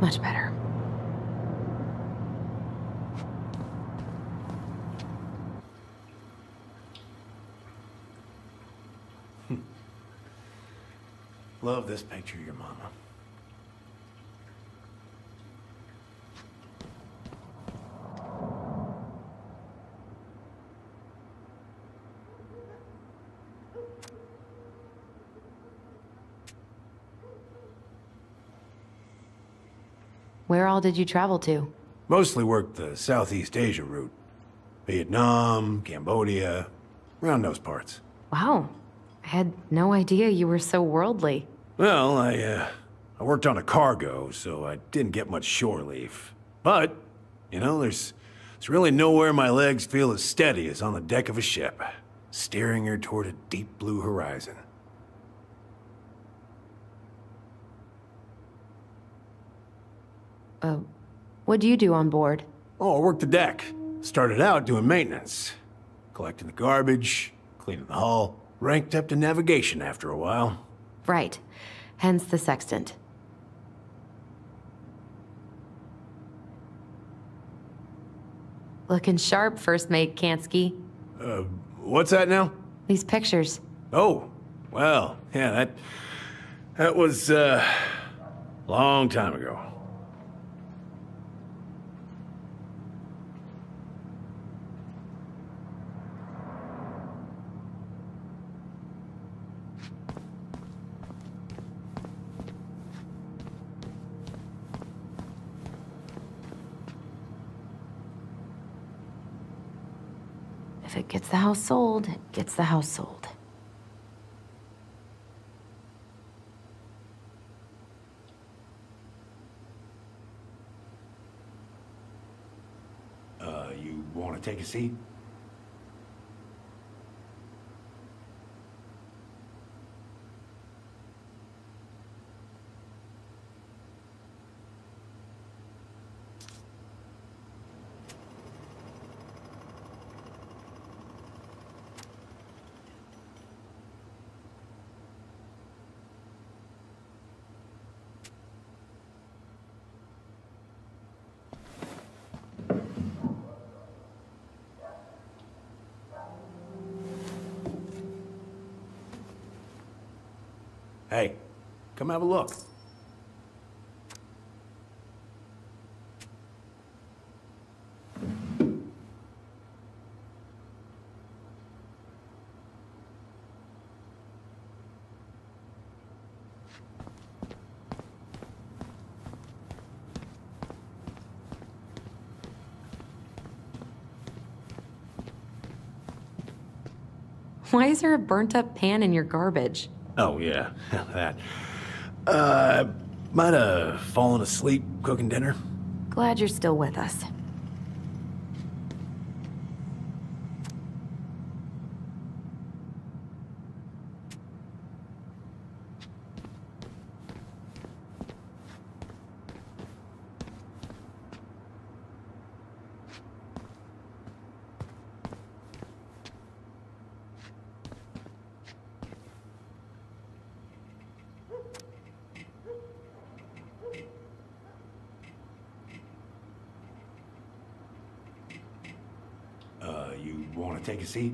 Much better. Love this picture of your mama. Where all did you travel to? Mostly worked the Southeast Asia route. Vietnam, Cambodia, around those parts. Wow. I had no idea you were so worldly. Well, I worked on a cargo, so I didn't get much shore leave. But, you know, there's really nowhere my legs feel as steady as on the deck of a ship, steering her toward a deep blue horizon. What do you do on board? Oh, I worked the deck. Started out doing maintenance. Collecting the garbage, cleaning the hull. Ranked up to navigation after a while. Right. Hence the sextant. Looking sharp, First Mate Kansky. What's that now? These pictures. Oh, well, yeah, that was, long time ago. If it gets the house sold, it gets the house sold. You want to take a seat? Hey, come have a look. Why is there a burnt-up pan in your garbage? Oh, yeah, that. Might have fallen asleep cooking dinner. Glad you're still with us. You want to take a seat?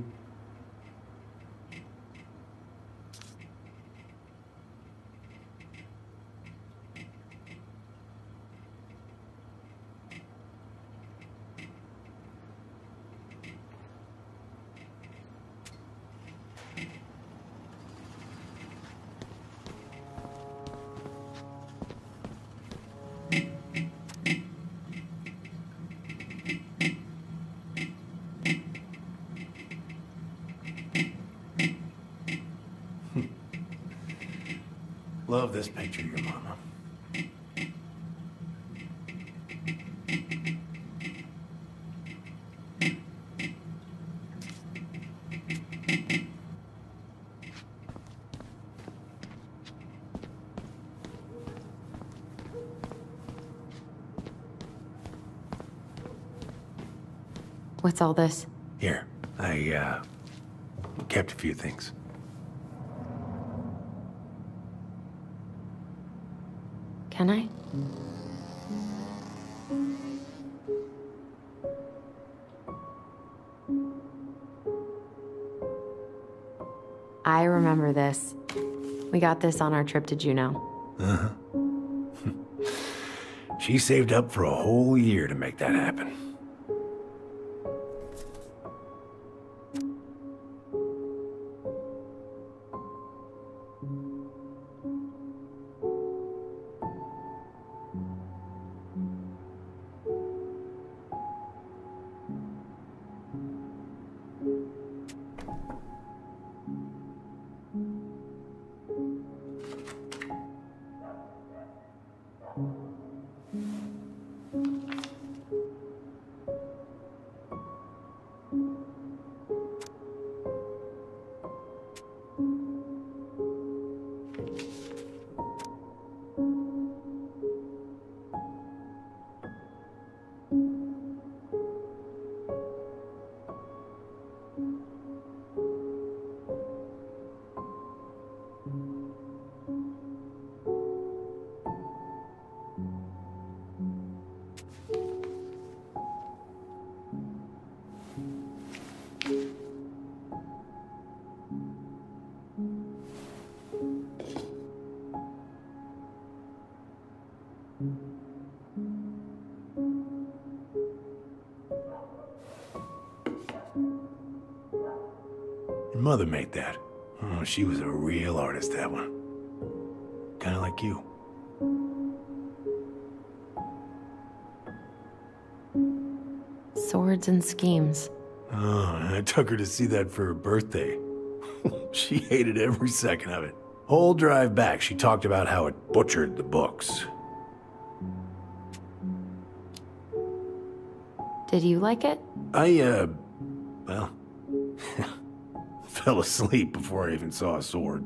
Love this picture of your mama. What's all this? Here, I kept a few things. Can I? I remember this. We got this on our trip to Juneau. Uh-huh. She saved up for a whole year to make that happen. Your mother made that. Oh, she was a real artist, that one. Kinda like you. Swords and schemes. Oh, and I took her to see that for her birthday. She hated every second of it. Whole drive back, she talked about how it butchered the books. Did you like it? Well, fell asleep before I even saw a sword.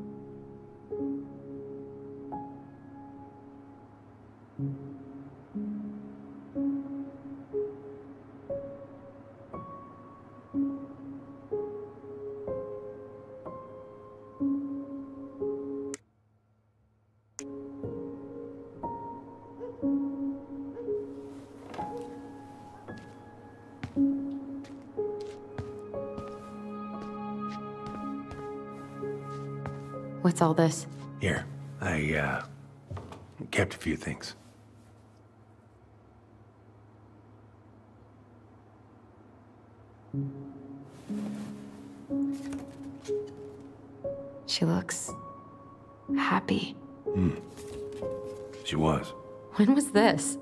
What's all this? Here, I kept a few things. She looks happy. She was. When was this?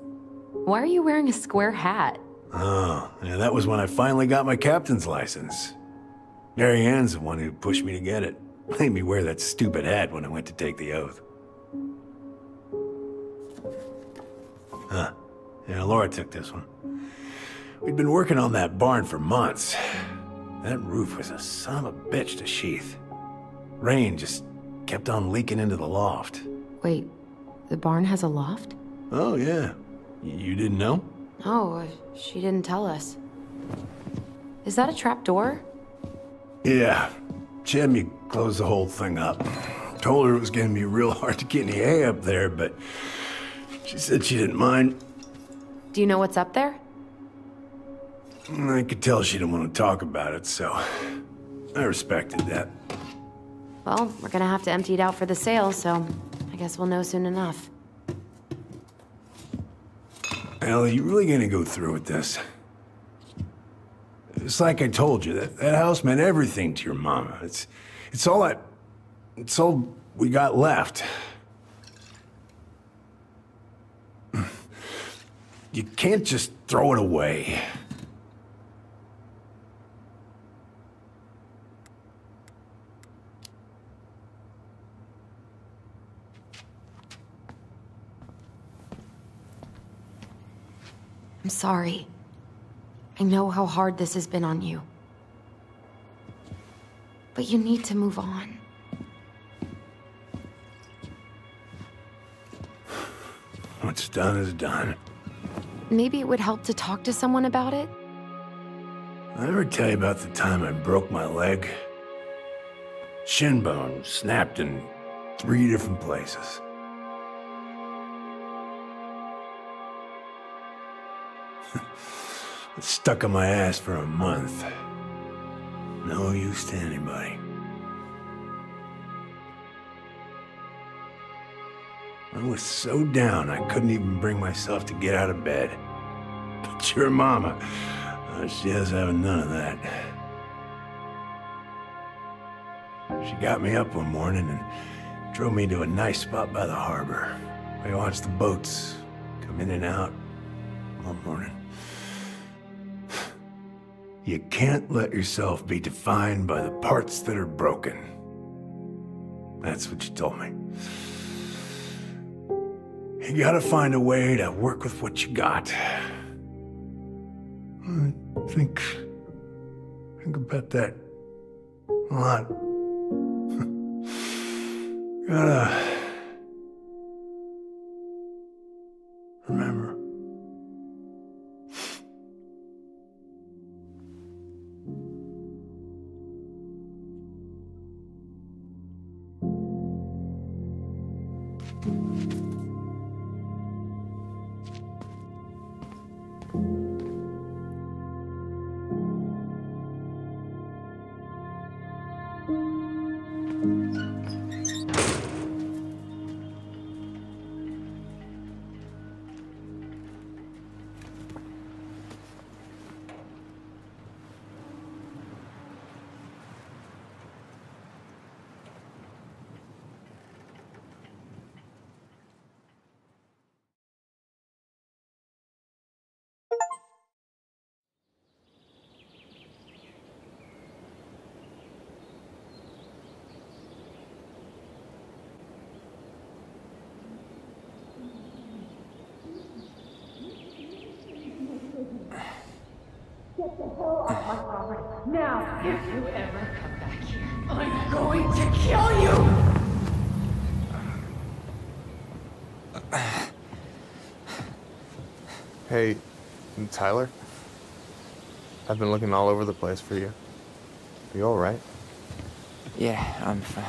Why are you wearing a square hat? Oh, yeah, that was when I finally got my captain's license. Mary Ann's the one who pushed me to get it. Made me wear that stupid hat when I went to take the oath. Huh. Yeah, Laura took this one. We'd been working on that barn for months. That roof was a son of a bitch to sheath. Rain just kept on leaking into the loft. Wait, the barn has a loft? Oh, yeah. You didn't know? Oh, she didn't tell us. Is that a trap door? Yeah. She had me close the whole thing up. Told her it was gonna be real hard to get any hay up there, but she said she didn't mind. Do you know what's up there? I could tell she didn't want to talk about it, so I respected that. Well, we're gonna have to empty it out for the sale, so I guess we'll know soon enough. Ellie, you really gonna go through with this? It's like I told you, that house meant everything to your mama. It's all we got left. You can't just throw it away. I'm sorry. I know how hard this has been on you. But you need to move on. What's done is done. Maybe it would help to talk to someone about it? I ever tell you about the time I broke my leg? Shin bone snapped in 3 different places. It stuck on my ass for a month. No use to anybody. I was so down I couldn't even bring myself to get out of bed. But your mama, she has having none of that. She got me up one morning and drove me to a nice spot by the harbor. I watched the boats come in and out all morning. You can't let yourself be defined by the parts that are broken. That's what you told me. You gotta find a way to work with what you got. I think about that a lot. Gotta remember. Get the hell off my property. Now, if you ever come back here, I'm going to kill you! Hey, Tyler? I've been looking all over the place for you. Are you alright? Yeah, I'm fine.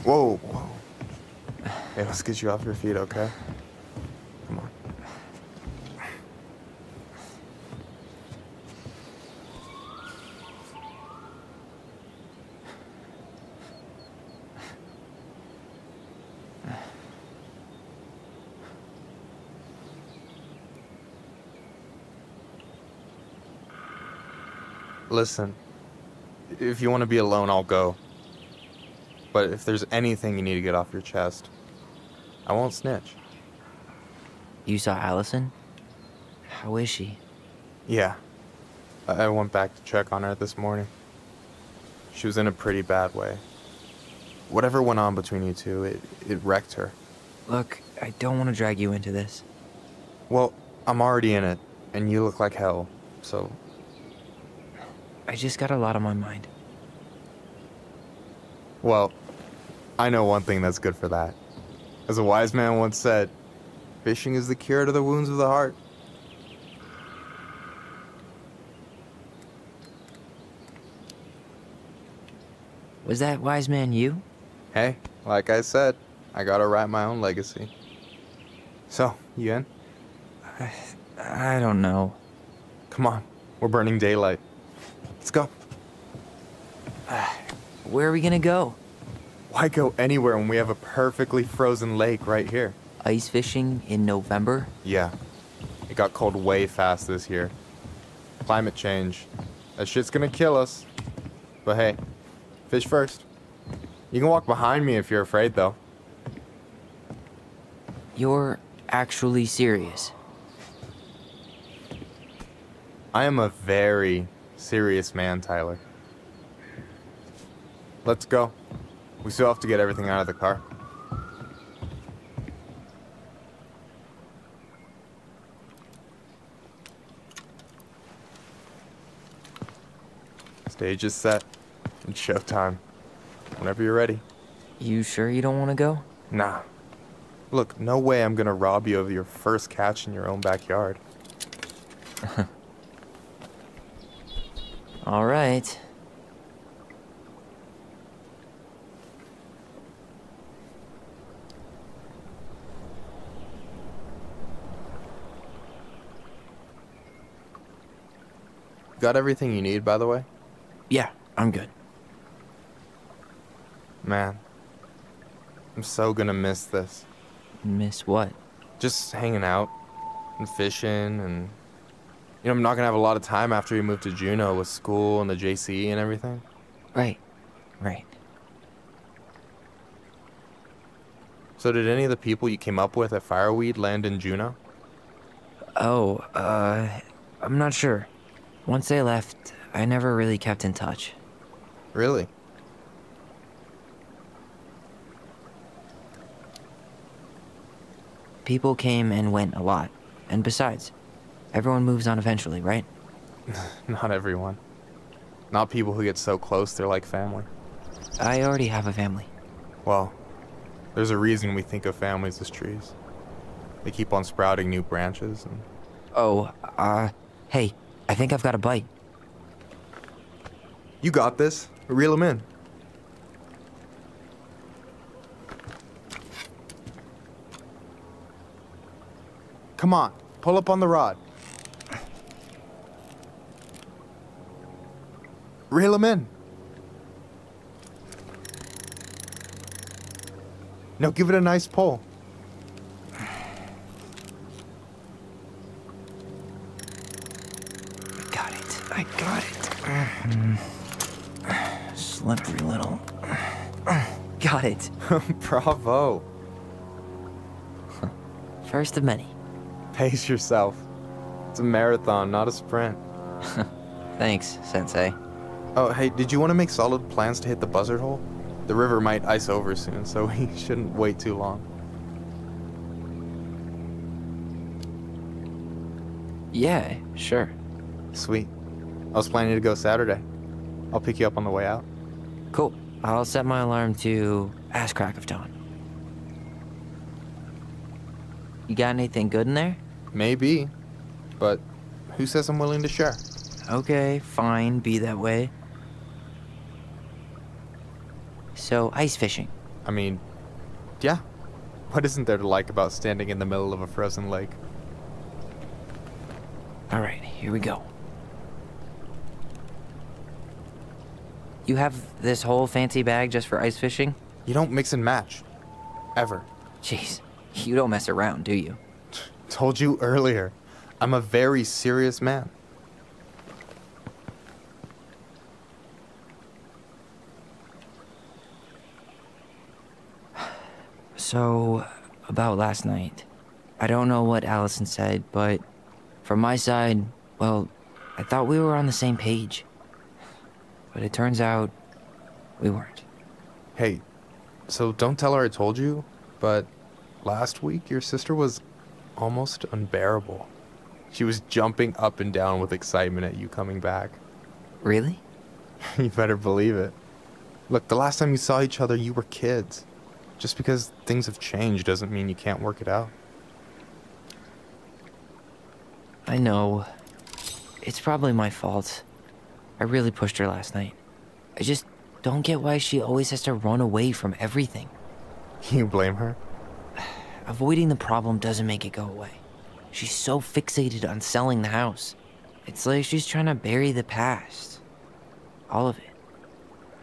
Whoa, whoa. Hey, let's get you off your feet, okay? Come on. Listen, if you want to be alone, I'll go. But if there's anything you need to get off your chest, I won't snitch. You saw Allison? How is she? Yeah. I went back to check on her this morning. She was in a pretty bad way. Whatever went on between you two, it wrecked her. Look, I don't want to drag you into this. Well, I'm already in it, and you look like hell, so... I just got a lot on my mind. Well, I know one thing that's good for that. As a wise man once said, fishing is the cure to the wounds of the heart. Was that wise man you? Hey, like I said, I gotta write my own legacy. So, you in? I don't know. Come on, we're burning daylight. Let's go. Where are we gonna go? Why go anywhere when we have a perfectly frozen lake right here? Ice fishing in November? Yeah. It got cold way fast this year. Climate change. That shit's gonna kill us. But hey, fish first. You can walk behind me if you're afraid, though. You're actually serious? I am a very serious man, Tyler. Let's go. We still have to get everything out of the car. Stage is set. It's showtime. Whenever you're ready. You sure you don't want to go? Nah. Look, no way I'm gonna rob you of your first catch in your own backyard. All right. Got everything you need, by the way? Yeah, I'm good. Man, I'm so gonna miss this. Miss what? Just hanging out and fishing and... You know, I'm not gonna have a lot of time after we move to Juneau with school and the JC and everything. Right. So did any of the people you came up with at Fireweed land in Juneau? Oh, I'm not sure. Once they left, I never really kept in touch. Really? People came and went a lot. And besides, everyone moves on eventually, right? Not everyone. Not people who get so close they're like family. I already have a family. Well, there's a reason we think of families as trees. They keep on sprouting new branches and... Oh, hey, I think I've got a bite. You got this. Reel them in. Come on, pull up on the rod. Reel them in. Now give it a nice pull. I got it. Slippery little. Got it. Bravo. First of many. Pace yourself. It's a marathon, not a sprint. Thanks, Sensei. Oh, hey, did you want to make solid plans to hit the buzzard hole? The river might ice over soon, so we shouldn't wait too long. Yeah, sure. Sweet. I was planning to go Saturday. I'll pick you up on the way out. Cool. I'll set my alarm to ass crack of dawn. You got anything good in there? Maybe, but who says I'm willing to share? Okay, fine, be that way. So, ice fishing. I mean, yeah. What isn't there to like about standing in the middle of a frozen lake? Alright, here we go. You have this whole fancy bag just for ice fishing? You don't mix and match. Ever. Jeez, you don't mess around, do you? Told you earlier. I'm a very serious man. So, about last night. I don't know what Allison said, but from my side, well, I thought we were on the same page. But it turns out we weren't. Hey, so don't tell her I told you, but last week your sister was almost unbearable. She was jumping up and down with excitement at you coming back. Really? You better believe it. Look, the last time you saw each other, you were kids. Just because things have changed doesn't mean you can't work it out. I know. It's probably my fault. I really pushed her last night. I just don't get why she always has to run away from everything. You blame her? Avoiding the problem doesn't make it go away. She's so fixated on selling the house. It's like she's trying to bury the past. All of it.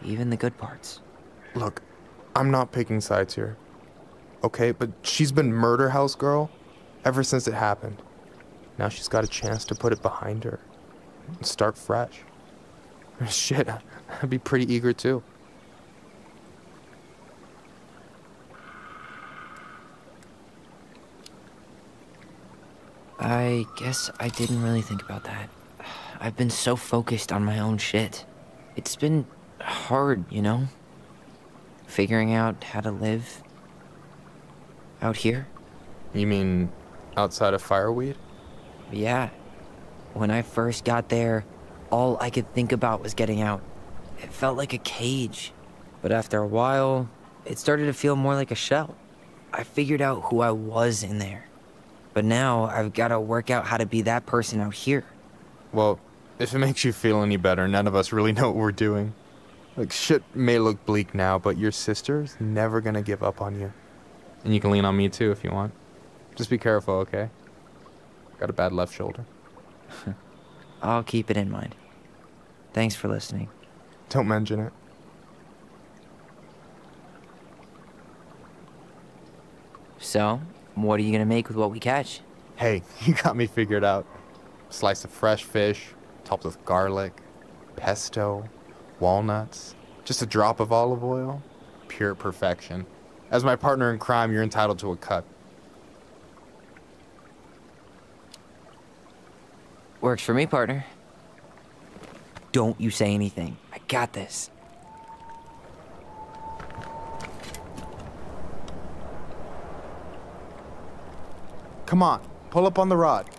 Even the good parts. Look, I'm not picking sides here. Okay, but she's been murder house girl ever since it happened. Now she's got a chance to put it behind her and start fresh. Shit, I'd be pretty eager too. I guess I didn't really think about that. I've been so focused on my own shit. It's been hard, you know? Figuring out how to live out here. You mean outside of Fireweed? Yeah. When I first got there, all I could think about was getting out. It felt like a cage. But after a while, it started to feel more like a shell. I figured out who I was in there. But now I've got to work out how to be that person out here. Well, if it makes you feel any better, none of us really know what we're doing. Like, shit may look bleak now, but your sister's never gonna give up on you. And you can lean on me too if you want. Just be careful, okay? Got a bad left shoulder. I'll keep it in mind. Thanks for listening. Don't mention it. So, what are you gonna make with what we catch? Hey, you got me figured out. Slice of fresh fish, topped with garlic, pesto, walnuts, just a drop of olive oil. Pure perfection. As my partner in crime, you're entitled to a cut. Works for me, partner. Don't you say anything. I got this. Come on, pull up on the rod.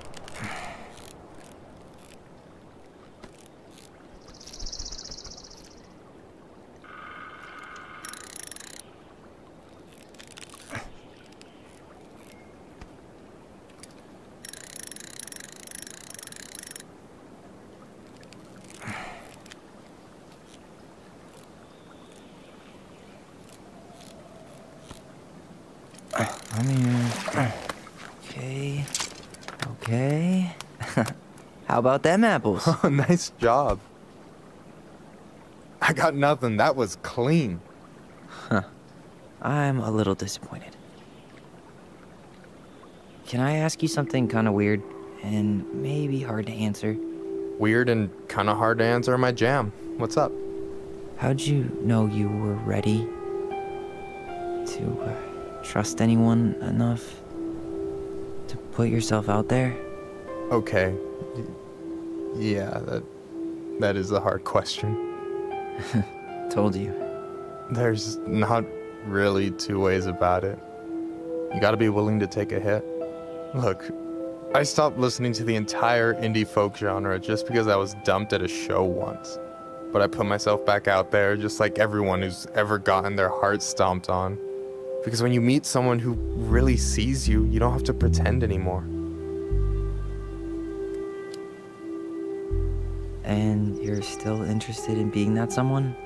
I mean, okay. Okay. How about them apples? Oh, nice job. I got nothing. That was clean. I'm a little disappointed. Can I ask you something kind of weird and maybe hard to answer? Weird and kind of hard to answer my jam. What's up? How'd you know you were ready to trust anyone enough to put yourself out there? Okay. Yeah, that is a hard question. Told you. There's not really two ways about it. You gotta be willing to take a hit. Look, I stopped listening to the entire indie folk genre just because I was dumped at a show once. But I put myself back out there just like everyone who's ever gotten their heart stomped on. Because when you meet someone who really sees you, you don't have to pretend anymore. And you're still interested in being that someone?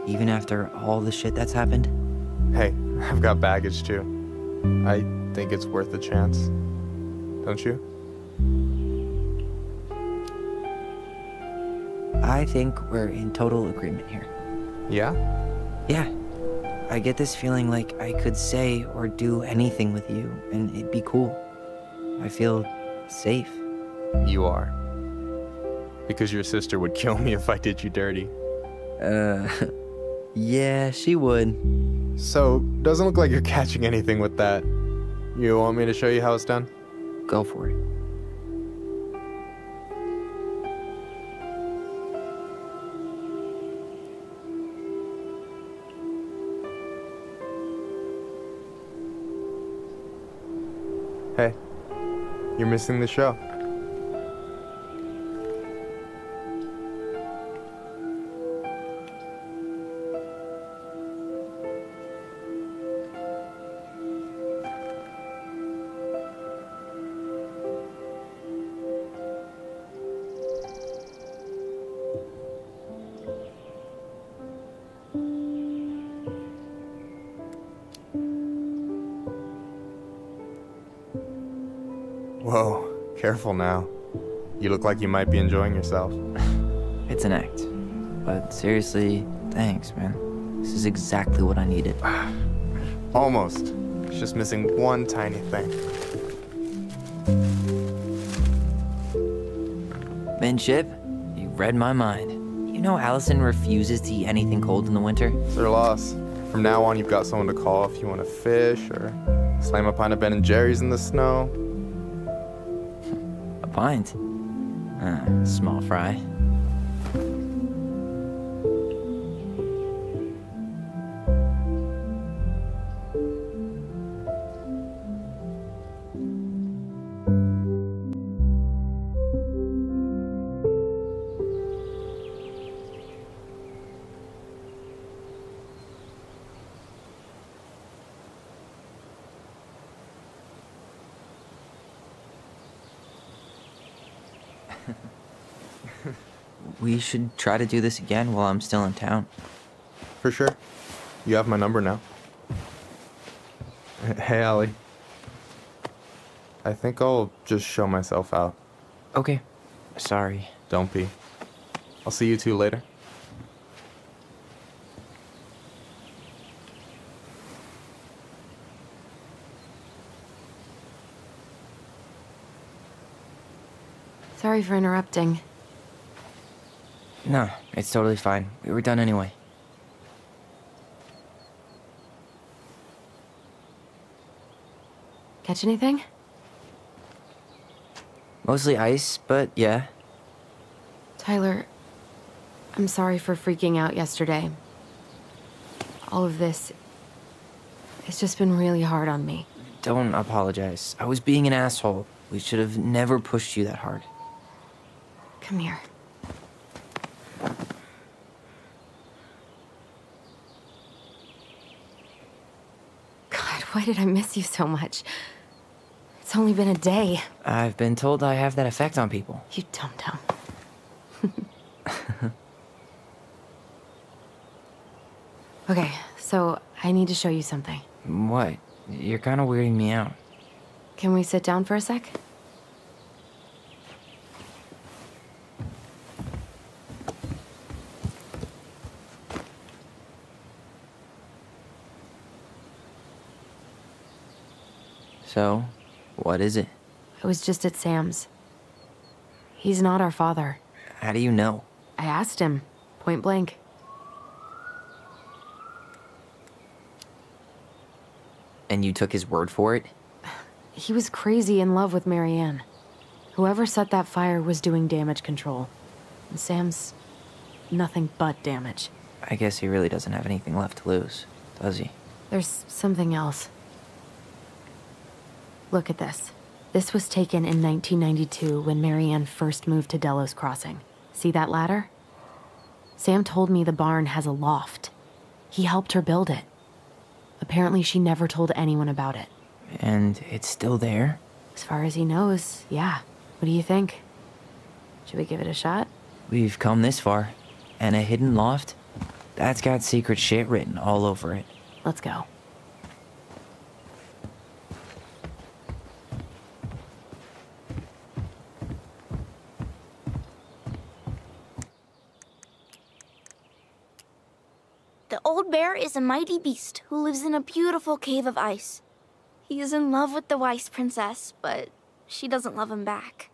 Even after all the shit that's happened? Hey, I've got baggage too. I think it's worth a chance. Don't you? I think we're in total agreement here. Yeah? Yeah. I get this feeling like I could say or do anything with you, and it'd be cool. I feel safe. You are. Because your sister would kill me if I did you dirty. Yeah, she would. So, doesn't look like you're catching anything with that. You want me to show you how it's done? Go for it. Hey, you're missing the show. Whoa, careful now. You look like you might be enjoying yourself. It's an act. But seriously, thanks, man. This is exactly what I needed. Almost. It's just missing one tiny thing. Minship, you read my mind. You know Allison refuses to eat anything cold in the winter? It's their loss. From now on, you've got someone to call if you want to fish or slam a pint of Ben & Jerry's in the snow. A pint? Small fry. We should try to do this again while I'm still in town. For sure. You have my number now. Hey, Allie. I think I'll just show myself out. Okay. Sorry. Don't be. I'll see you two later. Sorry for interrupting. No, it's totally fine. We were done anyway. Catch anything? Mostly ice, but yeah. Tyler, I'm sorry for freaking out yesterday. All of this, it's just been really hard on me. Don't apologize. I was being an asshole. We should have never pushed you that hard. Come here. God, why did I miss you so much? It's only been a day. I've been told I have that effect on people. You dum-dum. Okay, so I need to show you something. What? You're kind of weirding me out. Can we sit down for a sec? So, what is it? I was just at Sam's. He's not our father. How do you know? I asked him, point blank. And you took his word for it? He was crazy in love with Marianne. Whoever set that fire was doing damage control. And Sam's nothing but damage. I guess he really doesn't have anything left to lose, does he? There's something else. Look at this. This was taken in 1992 when Marianne first moved to Delos Crossing. See that ladder? Sam told me the barn has a loft. He helped her build it. Apparently she never told anyone about it. And it's still there? As far as he knows, yeah. What do you think? Should we give it a shot? We've come this far. And a hidden loft? That's got secret shit written all over it. Let's go. The old bear is a mighty beast who lives in a beautiful cave of ice. He is in love with the wise princess, but she doesn't love him back.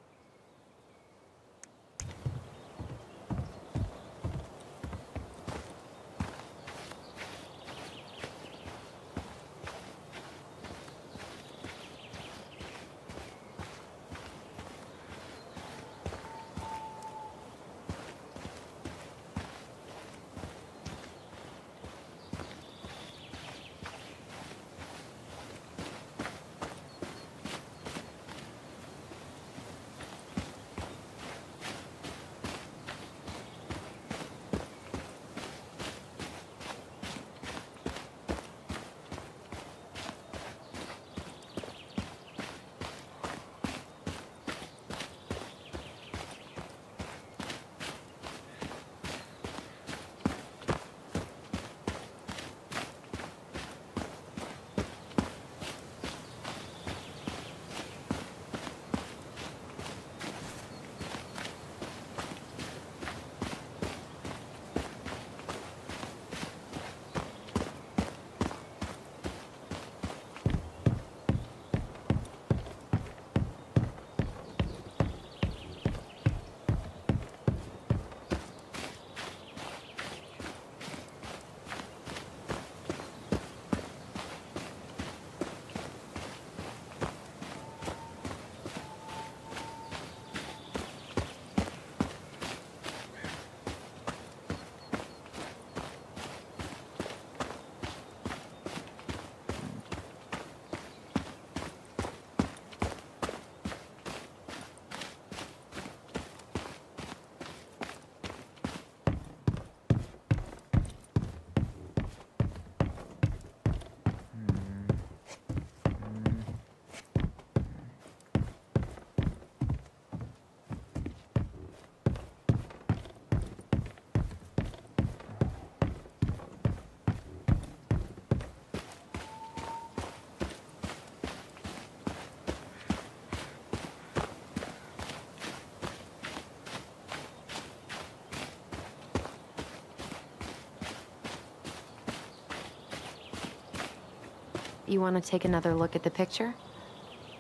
You want to take another look at the picture?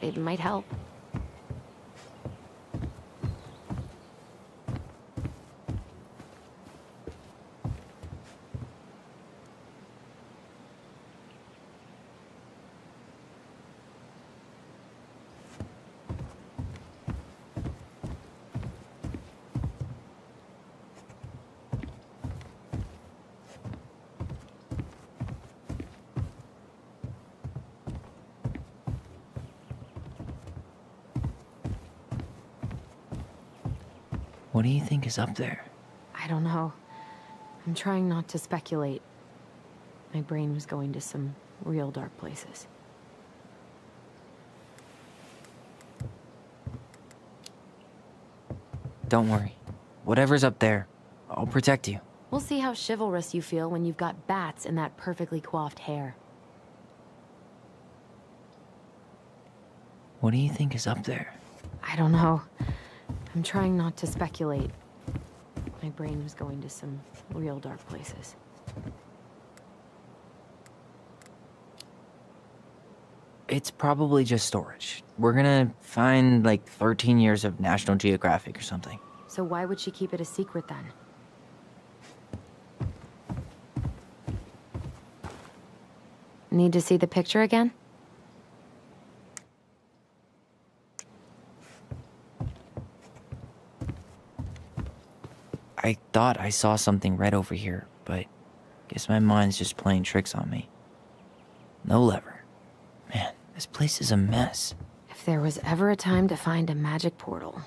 It might help. What do you think is up there? I don't know. I'm trying not to speculate. My brain was going to some real dark places. Don't worry. Whatever's up there, I'll protect you. We'll see how chivalrous you feel when you've got bats in that perfectly coiffed hair. What do you think is up there? I don't know. I'm trying not to speculate. My brain was going to some real dark places. It's probably just storage. We're gonna find like 13 years of National Geographic or something. So why would she keep it a secret then? Need to see the picture again? I thought I saw something red over here, but guess my mind's just playing tricks on me. No lever. Man, this place is a mess. If there was ever a time to find a magic portal.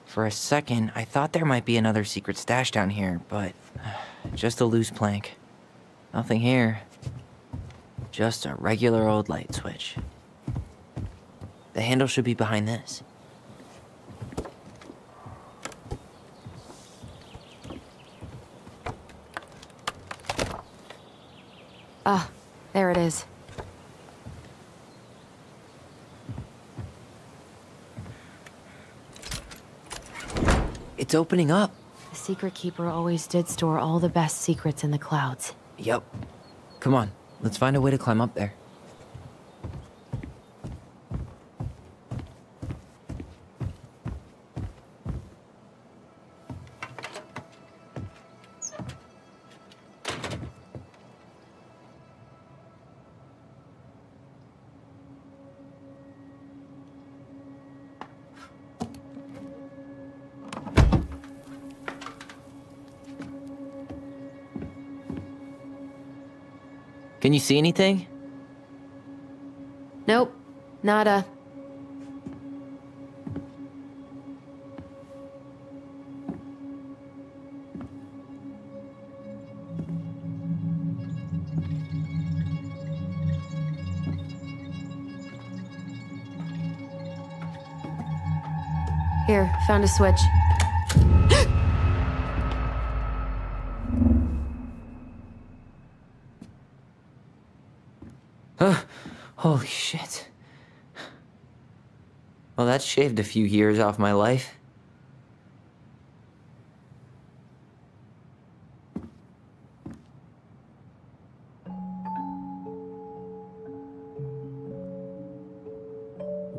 For a second, I thought there might be another secret stash down here, but just a loose plank. Nothing here. Just a regular old light switch. The handle should be behind this. Ah, there it is. It's opening up. The secret keeper always did store all the best secrets in the clouds. Yep. Come on, let's find a way to climb up there. Can you see anything? Nope, nada. Here, found a switch. Holy shit. Well, that shaved a few years off my life.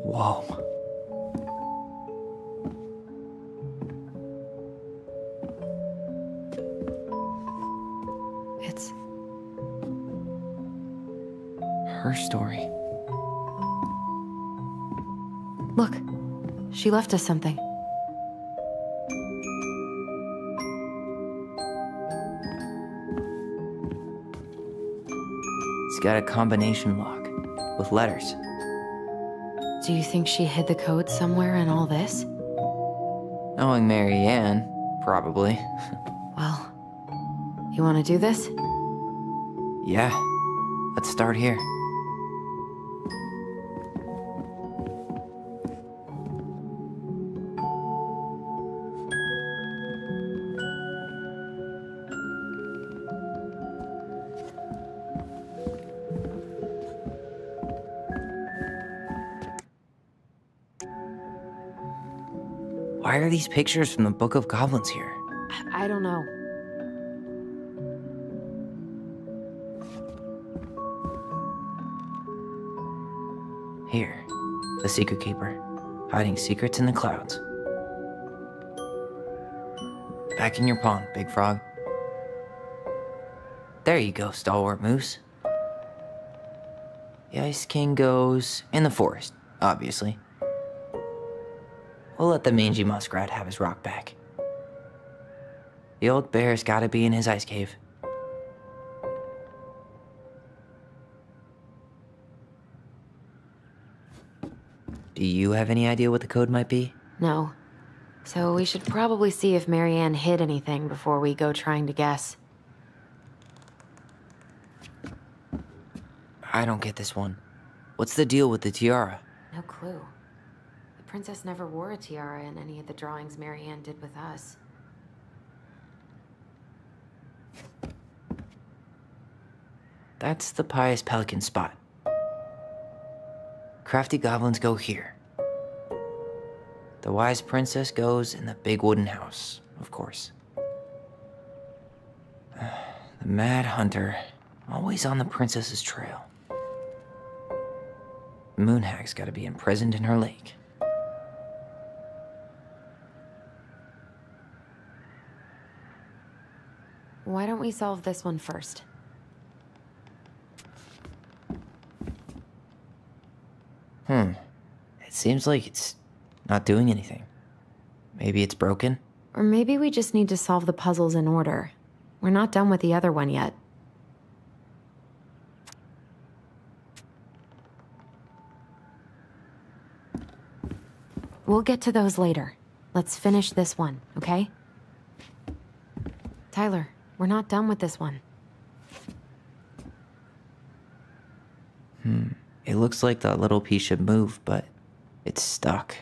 Whoa. It's her story. Look, she left us something. It's got a combination lock with letters. Do you think she hid the code somewhere in all this? Knowing Mary Ann, probably. Well, you want to do this? Yeah, let's start here. Why are these pictures from the Book of Goblins here? I don't know. Here, the Secret Keeper, hiding secrets in the clouds. Back in your pond, Big Frog. There you go, Stalwart Moose. The Ice King goes in the forest, obviously. We'll let the mangy muskrat have his rock back. The old bear's gotta be in his ice cave. Do you have any idea what the code might be? No. So we should probably see if Marianne hid anything before we go trying to guess. I don't get this one. What's the deal with the tiara? No clue. The princess never wore a tiara in any of the drawings Marianne did with us. That's the Pious Pelican spot. Crafty goblins go here. The wise princess goes in the big wooden house, of course. The mad hunter, always on the princess's trail. Moonhag's gotta be imprisoned in her lake. Why don't we solve this one first? It seems like it's not doing anything. Maybe it's broken? Or maybe we just need to solve the puzzles in order. We're not done with the other one yet. We'll get to those later. Let's finish this one, okay? Tyler, we're not done with this one. It looks like the little piece should move, but it's stuck.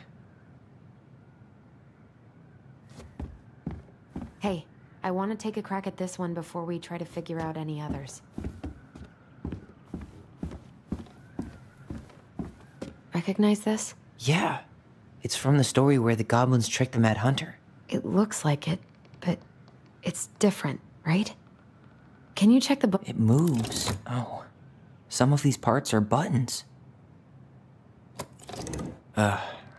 Hey, I want to take a crack at this one before we try to figure out any others. Recognize this? Yeah, it's from the story where the goblins tricked the Mad Hunter. It looks like it, but it's different, right? Can you check the book? It moves. Oh, some of these parts are buttons.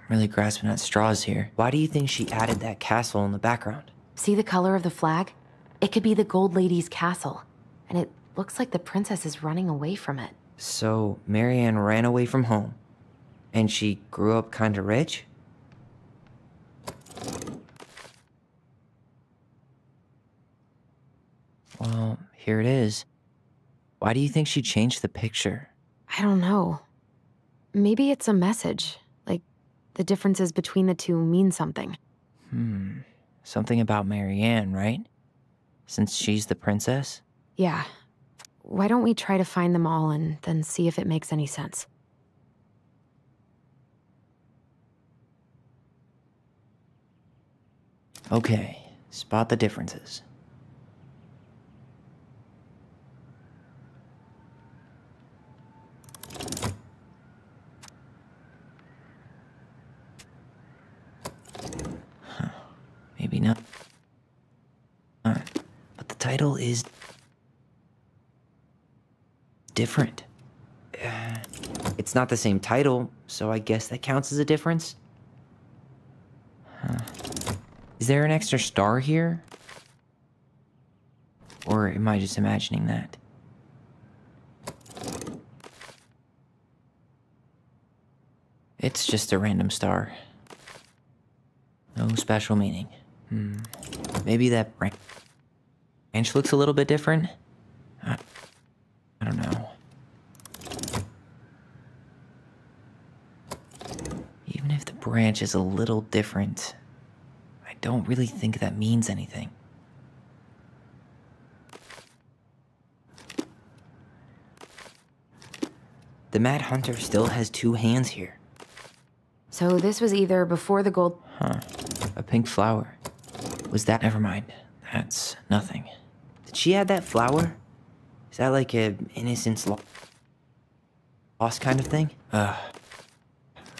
Really grasping at straws here. Why do you think she added that castle in the background? See the color of the flag? It could be the Gold Lady's castle, and it looks like the princess is running away from it. So, Marianne ran away from home, and she grew up kinda rich? Well, here it is. Why do you think she changed the picture? I don't know. Maybe it's a message, like the differences between the two mean something. Something about Marianne, right? Since she's the princess? Yeah. Why don't we try to find them all and then see if it makes any sense? Okay, spot the differences. Maybe not. But the title is different. It's not the same title, so I guess that counts as a difference. Is there an extra star here? Or am I just imagining that? It's just a random star. No special meaning. Maybe that branch looks a little bit different? I don't know. Even if the branch is a little different, I don't really think that means anything. The Mad Hunter still has two hands here. So this was either before the gold... A pink flower. Was that? Never mind. That's nothing. Did she add that flower? Is that like a innocence lost kind of thing?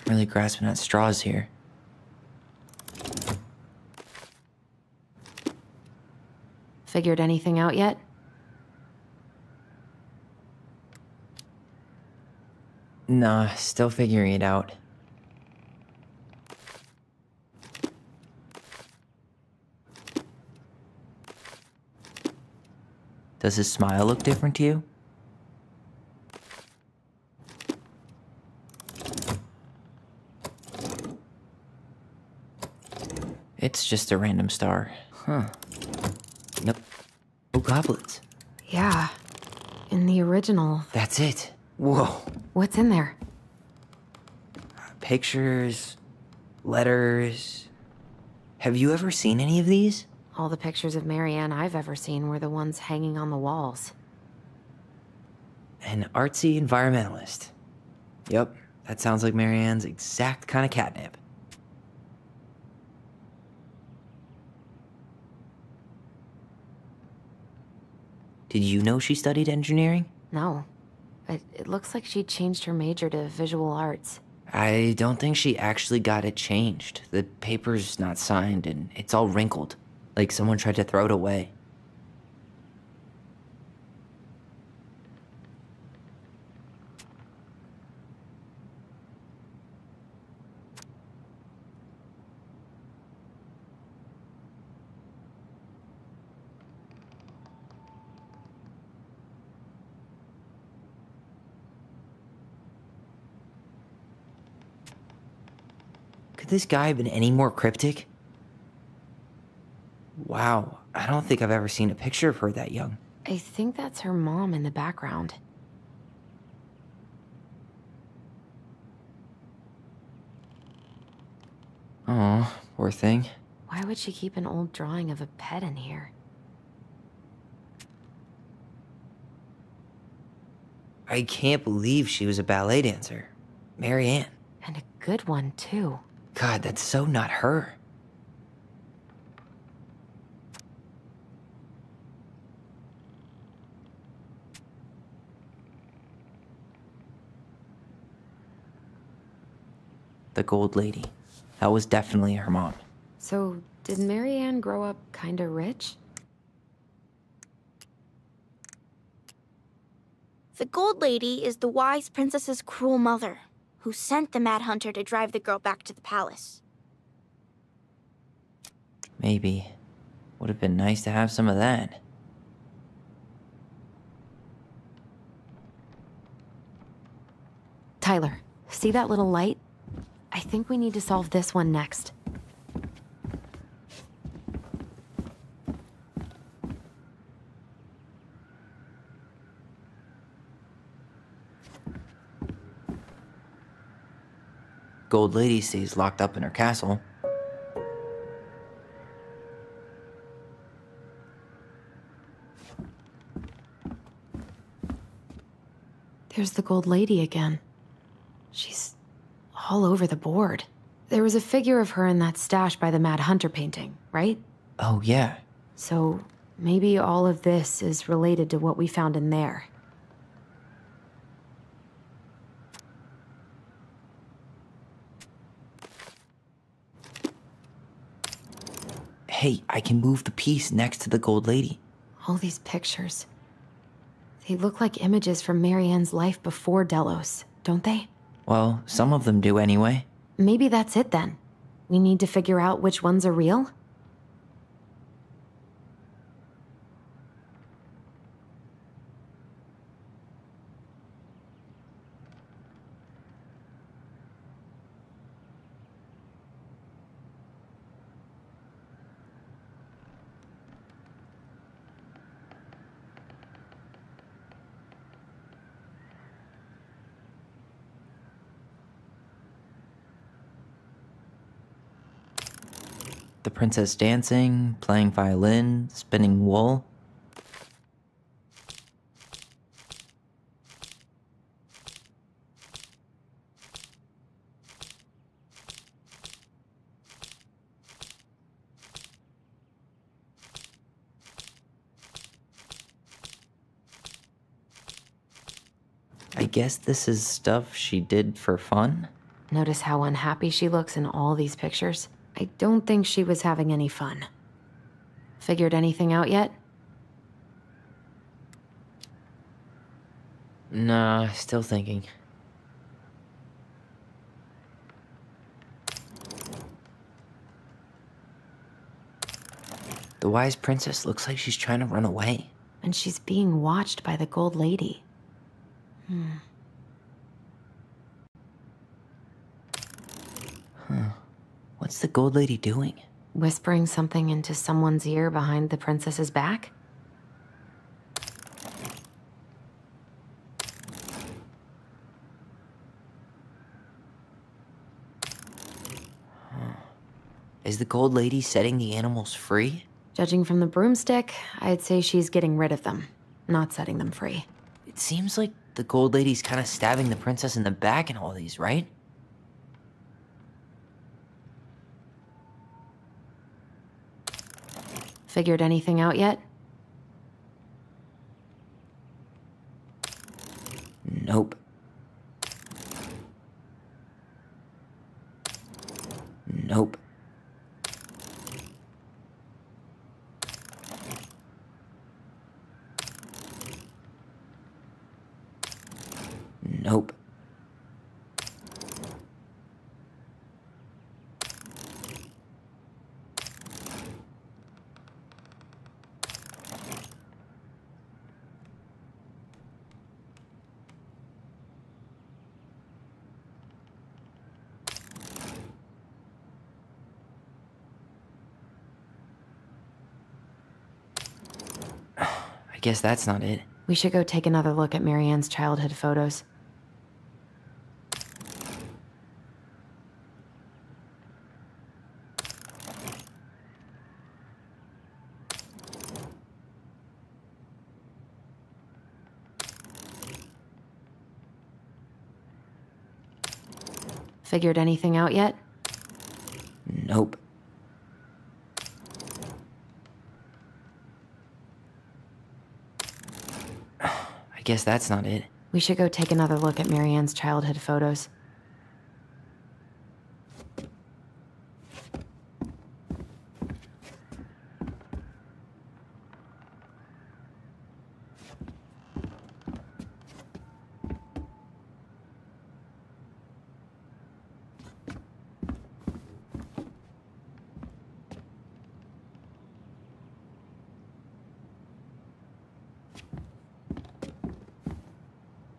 Really grasping at straws here. Figured anything out yet? Nah, still figuring it out. Does his smile look different to you? It's just a random star. Nope. No goblets. Yeah. In the original. That's it. Whoa. What's in there? pictures, letters. Have you ever seen any of these? All the pictures of Marianne I've ever seen were the ones hanging on the walls. An artsy environmentalist. Yep, that sounds like Marianne's exact kind of catnip. Did you know she studied engineering? No. It looks like she changed her major to visual arts. I don't think she actually got it changed. The paper's not signed and it's all wrinkled, like someone tried to throw it away. Could this guy have been any more cryptic? Wow, I don't think I've ever seen a picture of her that young. I think that's her mom in the background. Oh, poor thing. Why would she keep an old drawing of a pet in here? I can't believe she was a ballet dancer. Marianne. And a good one, too. God, that's so not her. The gold lady. That was definitely her mom. So, did Marianne grow up kinda rich? The Gold Lady is the wise princess's cruel mother, who sent the Mad Hunter to drive the girl back to the palace. Maybe. Would have been nice to have some of that. Tyler, see that little light? I think we need to solve this one next. Gold lady stays locked up in her castle. There's the gold lady again. She's all over the board. There was a figure of her in that stash by the Mad Hunter painting, right? Oh, yeah. So maybe all of this is related to what we found in there. Hey, I can move the piece next to the gold lady. All these pictures. They look like images from Marianne's life before Delos, don't they? Well, some of them do anyway. Maybe that's it then. We need to figure out which ones are real? The princess dancing, playing violin, spinning wool. I guess this is stuff she did for fun? Notice how unhappy she looks in all these pictures? I don't think she was having any fun. Figured anything out yet? Nah, still thinking. The wise princess looks like she's trying to run away. And she's being watched by the gold lady. What's the gold lady doing? Whispering something into someone's ear behind the princess's back? Is the gold lady setting the animals free? Judging from the broomstick, I'd say she's getting rid of them, not setting them free. It seems like the gold lady's kind of stabbing the princess in the back in all these, right? Figured anything out yet? Nope. Nope. Nope. I guess that's not it. We should go take another look at Marianne's childhood photos. Figured anything out yet? Nope. I guess that's not it. We should go take another look at Marianne's childhood photos.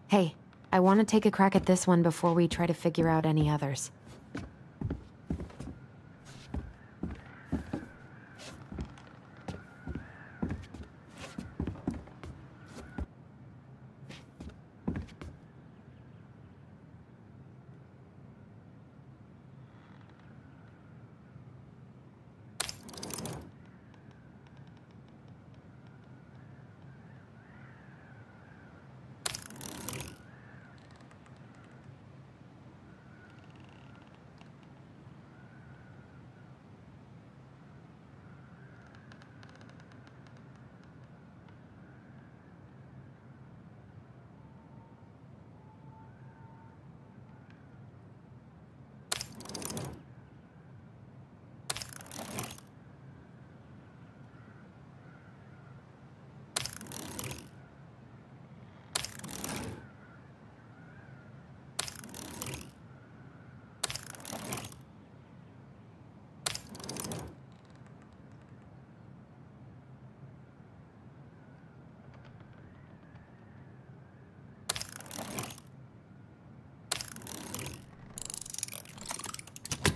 Hey, I want to take a crack at this one before we try to figure out any others.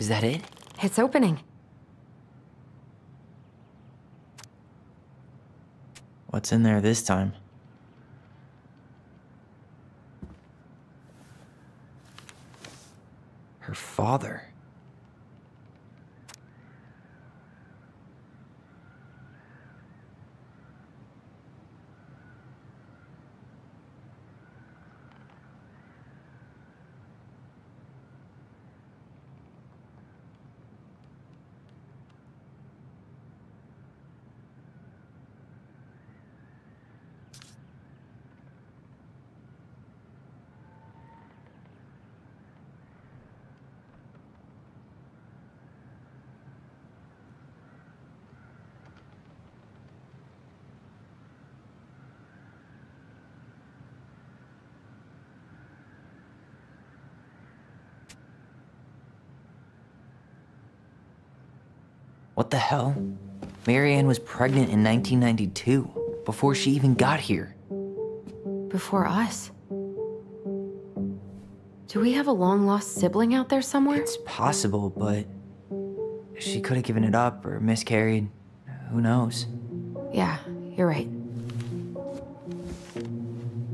Is that it? It's opening. What's in there this time? Her father. What the hell? Marianne was pregnant in 1992, before she even got here. Before us? Do we have a long-lost sibling out there somewhere? It's possible, but she could have given it up or miscarried. Who knows? Yeah, you're right.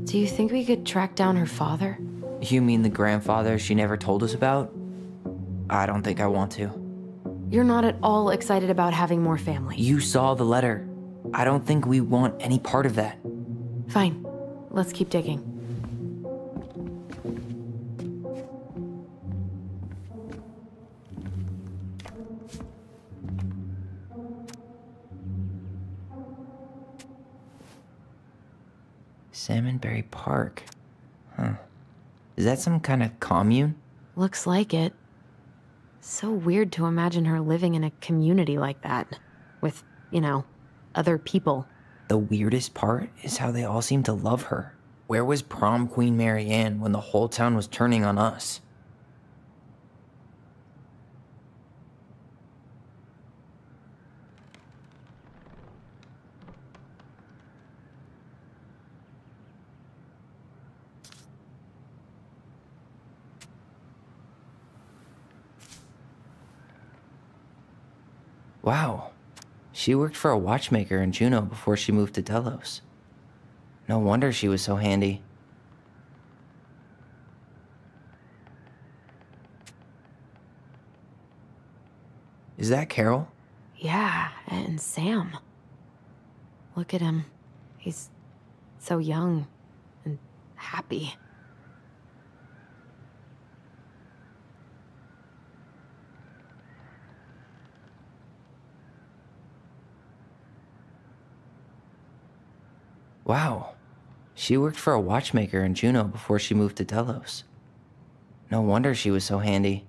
Do you think we could track down her father? You mean the grandfather she never told us about? I don't think I want to. You're not at all excited about having more family. You saw the letter. I don't think we want any part of that. Fine. Let's keep digging. Salmonberry Park. Huh. Is that some kind of commune? Looks like it. So weird to imagine her living in a community like that. With, other people. The weirdest part is how they all seem to love her. Where was prom queen Mary Ann when the whole town was turning on us? Wow. She worked for a watchmaker in Juneau before she moved to Delos. No wonder she was so handy. Is that Carol? Yeah, and Sam. Look at him. He's so young and happy. Wow. She worked for a watchmaker in Juneau before she moved to Delos. No wonder she was so handy.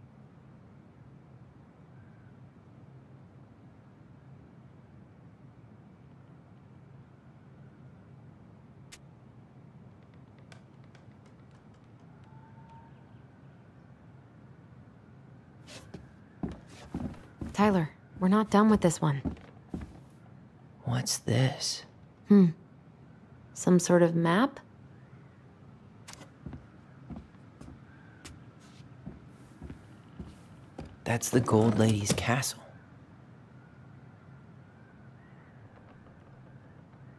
Tyler, we're not done with this one. What's this? Some sort of map? That's the Gold Lady's castle.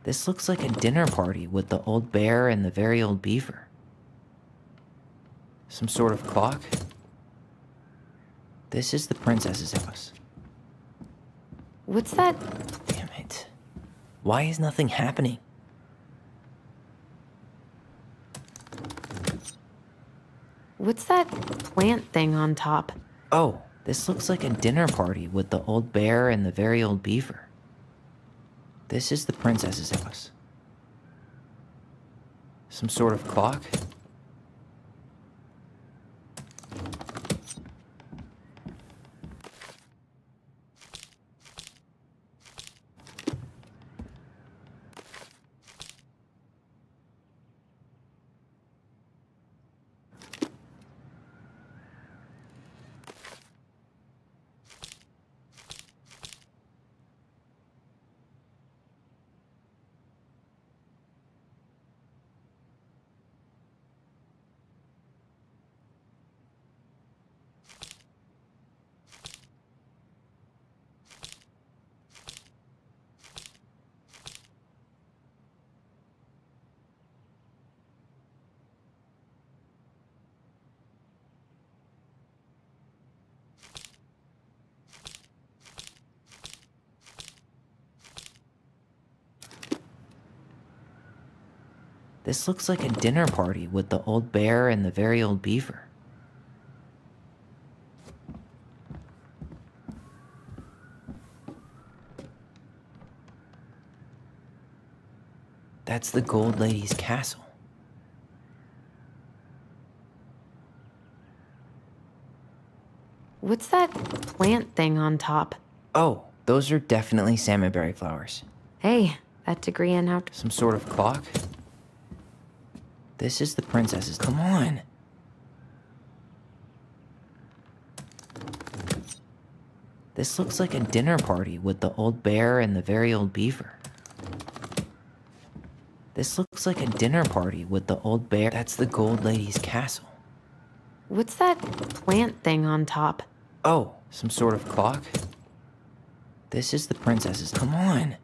This looks like a dinner party with the old bear and the very old beaver. Some sort of clock? This is the princess's house. What's that? Damn it. Why is nothing happening? What's that plant thing on top? Oh, this looks like a dinner party with the old bear and the very old beaver. This is the princess's house. Some sort of clock? This looks like a dinner party with the old bear and the very old beaver. That's the Gold Lady's castle. What's that plant thing on top? Oh, those are definitely salmonberry flowers. Hey, that degree in how... Some sort of clock? This is the princess's. Come on. This looks like a dinner party with the old bear and the very old beaver. This looks like a dinner party with the old bear. That's the Gold Lady's castle. What's that plant thing on top? Oh, some sort of clock? This is the princess's. Come on.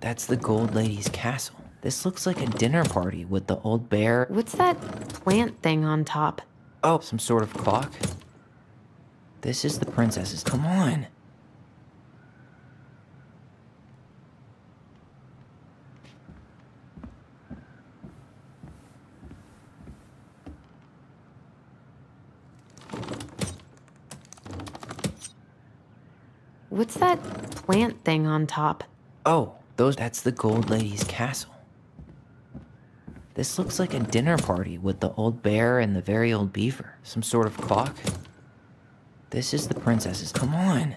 That's the Gold Lady's castle. This looks like a dinner party with the old bear. What's that plant thing on top? Oh, some sort of clock? This is the princess's. Come on. What's that plant thing on top? Oh, that's the gold lady's castle. This looks like a dinner party with the old bear and the very old beaver. Some sort of clock? This is the princess's. Come on.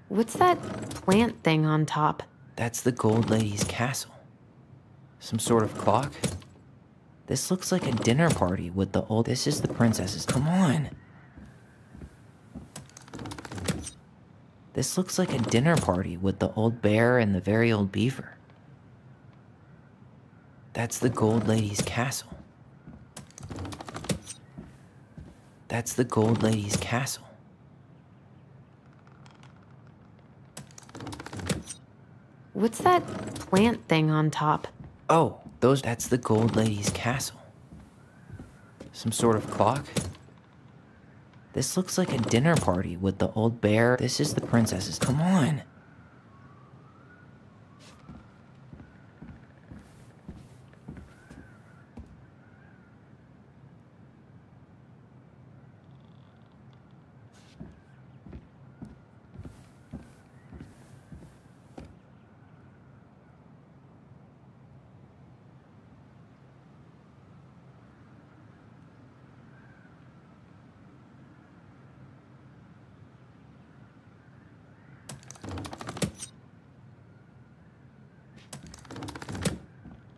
What's that plant thing on top? That's the gold lady's castle. Some sort of clock? This looks like a dinner party with the old. This is the princess's. Come on. This looks like a dinner party with the old bear and the very old beaver. That's the gold lady's castle. That's the gold lady's castle. What's that plant thing on top? Oh, that's the gold lady's castle. Some sort of clock? This looks like a dinner party with the old bear. This is the princess's. Come on.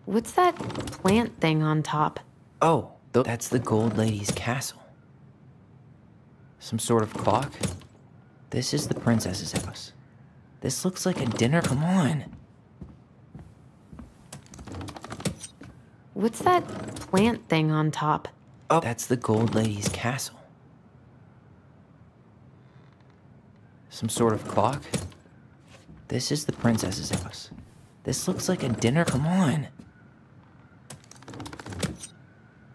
What's that plant thing on top? Oh, that's the gold lady's castle. Some sort of clock? This is the princess's house. This looks like a dinner. Come on. What's that plant thing on top? Oh, that's the gold lady's castle. Some sort of clock? This is the princess's house. This looks like a dinner. Come on.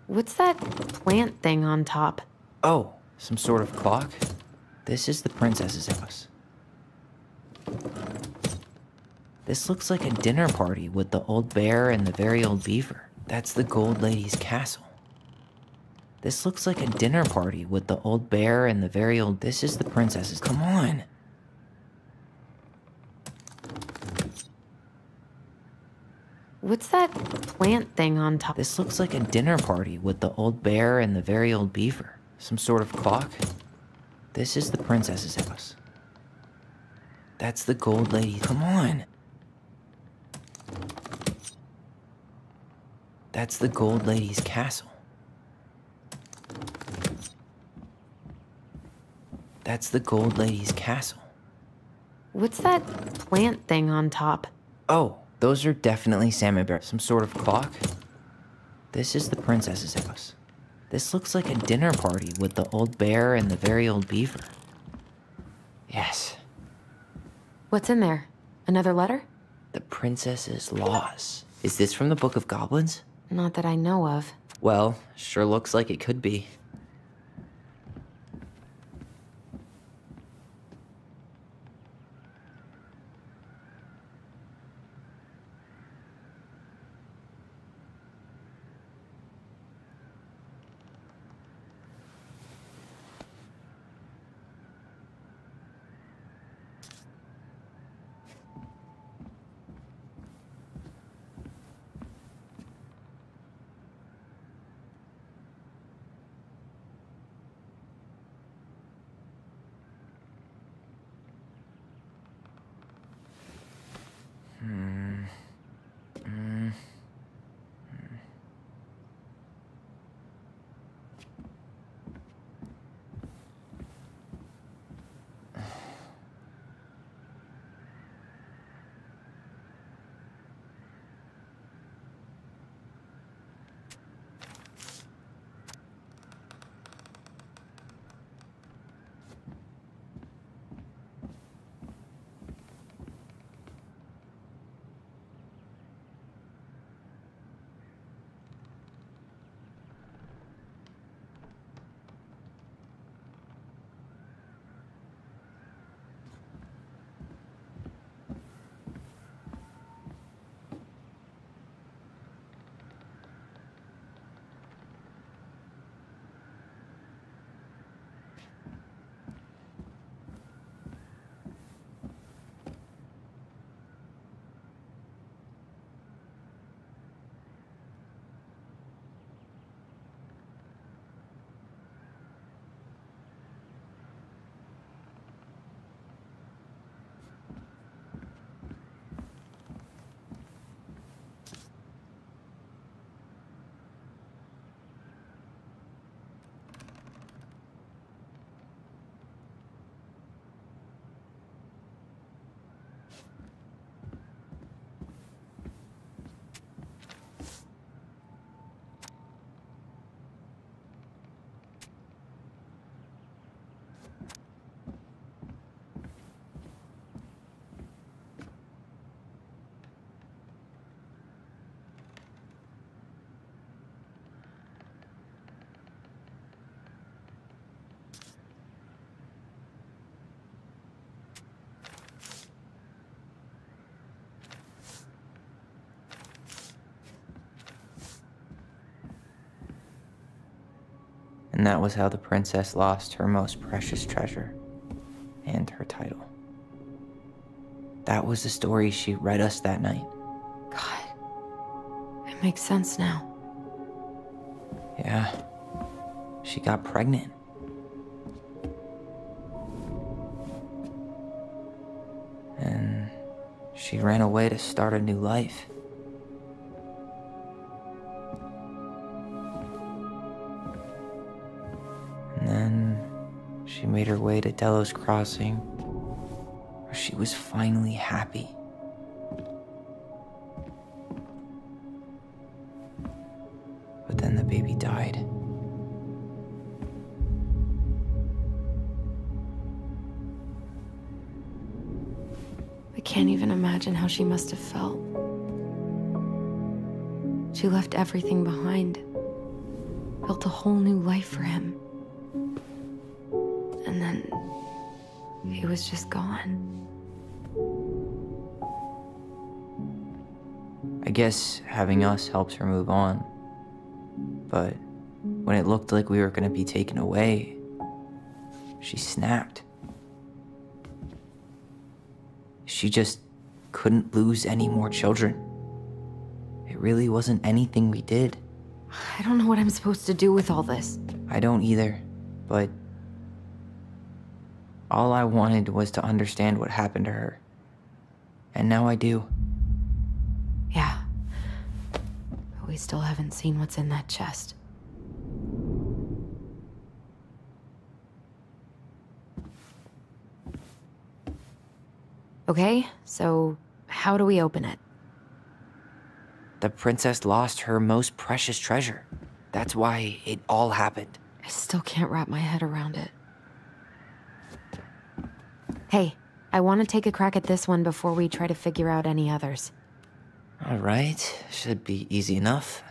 What's that plant thing on top? Oh, some sort of clock? This is the princess's house. This looks like a dinner party with the old bear and the very old beaver. That's the gold lady's castle. This looks like a dinner party with the old bear and the very old. This is the princess's. Come on. What's that plant thing on top? This looks like a dinner party with the old bear and the very old beaver. Some sort of clock? This is the princess's house. That's the gold lady. Come on. That's the gold lady's castle. That's the gold lady's castle. What's that plant thing on top? Oh, those are definitely salmon bears. Some sort of clock? This is the princess's house. This looks like a dinner party with the old bear and the very old beaver. Yes. What's in there? Another letter? The princess's laws. Is this from the Book of Goblins? Not that I know of. Well, sure looks like it could be. And that was how the princess lost her most precious treasure and her title. That was the story she read us that night. God, it makes sense now. Yeah, she got pregnant. And she ran away to start a new life. And then she made her way to Delos Crossing, where she was finally happy. But then the baby died. I can't even imagine how she must have felt. She left everything behind, built a whole new life for him. And then he was just gone. I guess having us helped her move on. But when it looked like we were gonna be taken away, she snapped. She just couldn't lose any more children. It really wasn't anything we did. I don't know what I'm supposed to do with all this. I don't either, but all I wanted was to understand what happened to her. And now I do. Yeah. But we still haven't seen what's in that chest. Okay, so how do we open it? The princess lost her most precious treasure. That's why it all happened. I still can't wrap my head around it. Hey, I want to take a crack at this one before we try to figure out any others. All right, should be easy enough.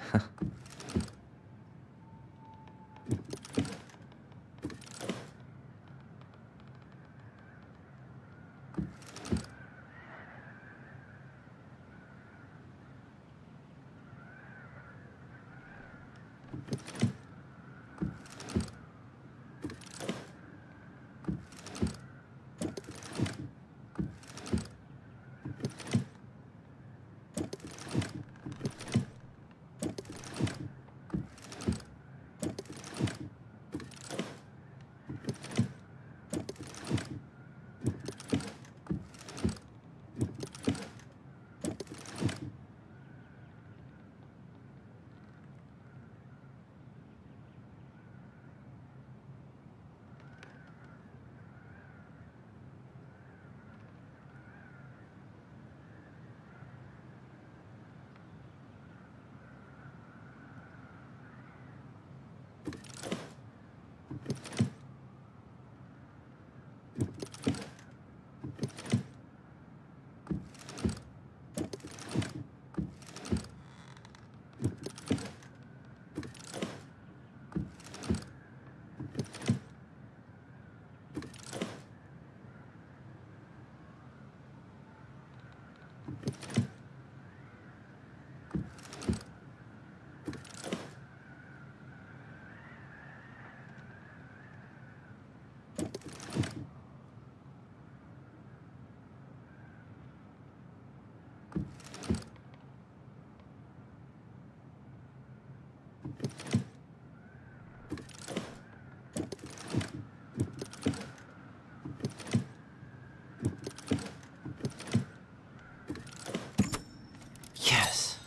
Yes.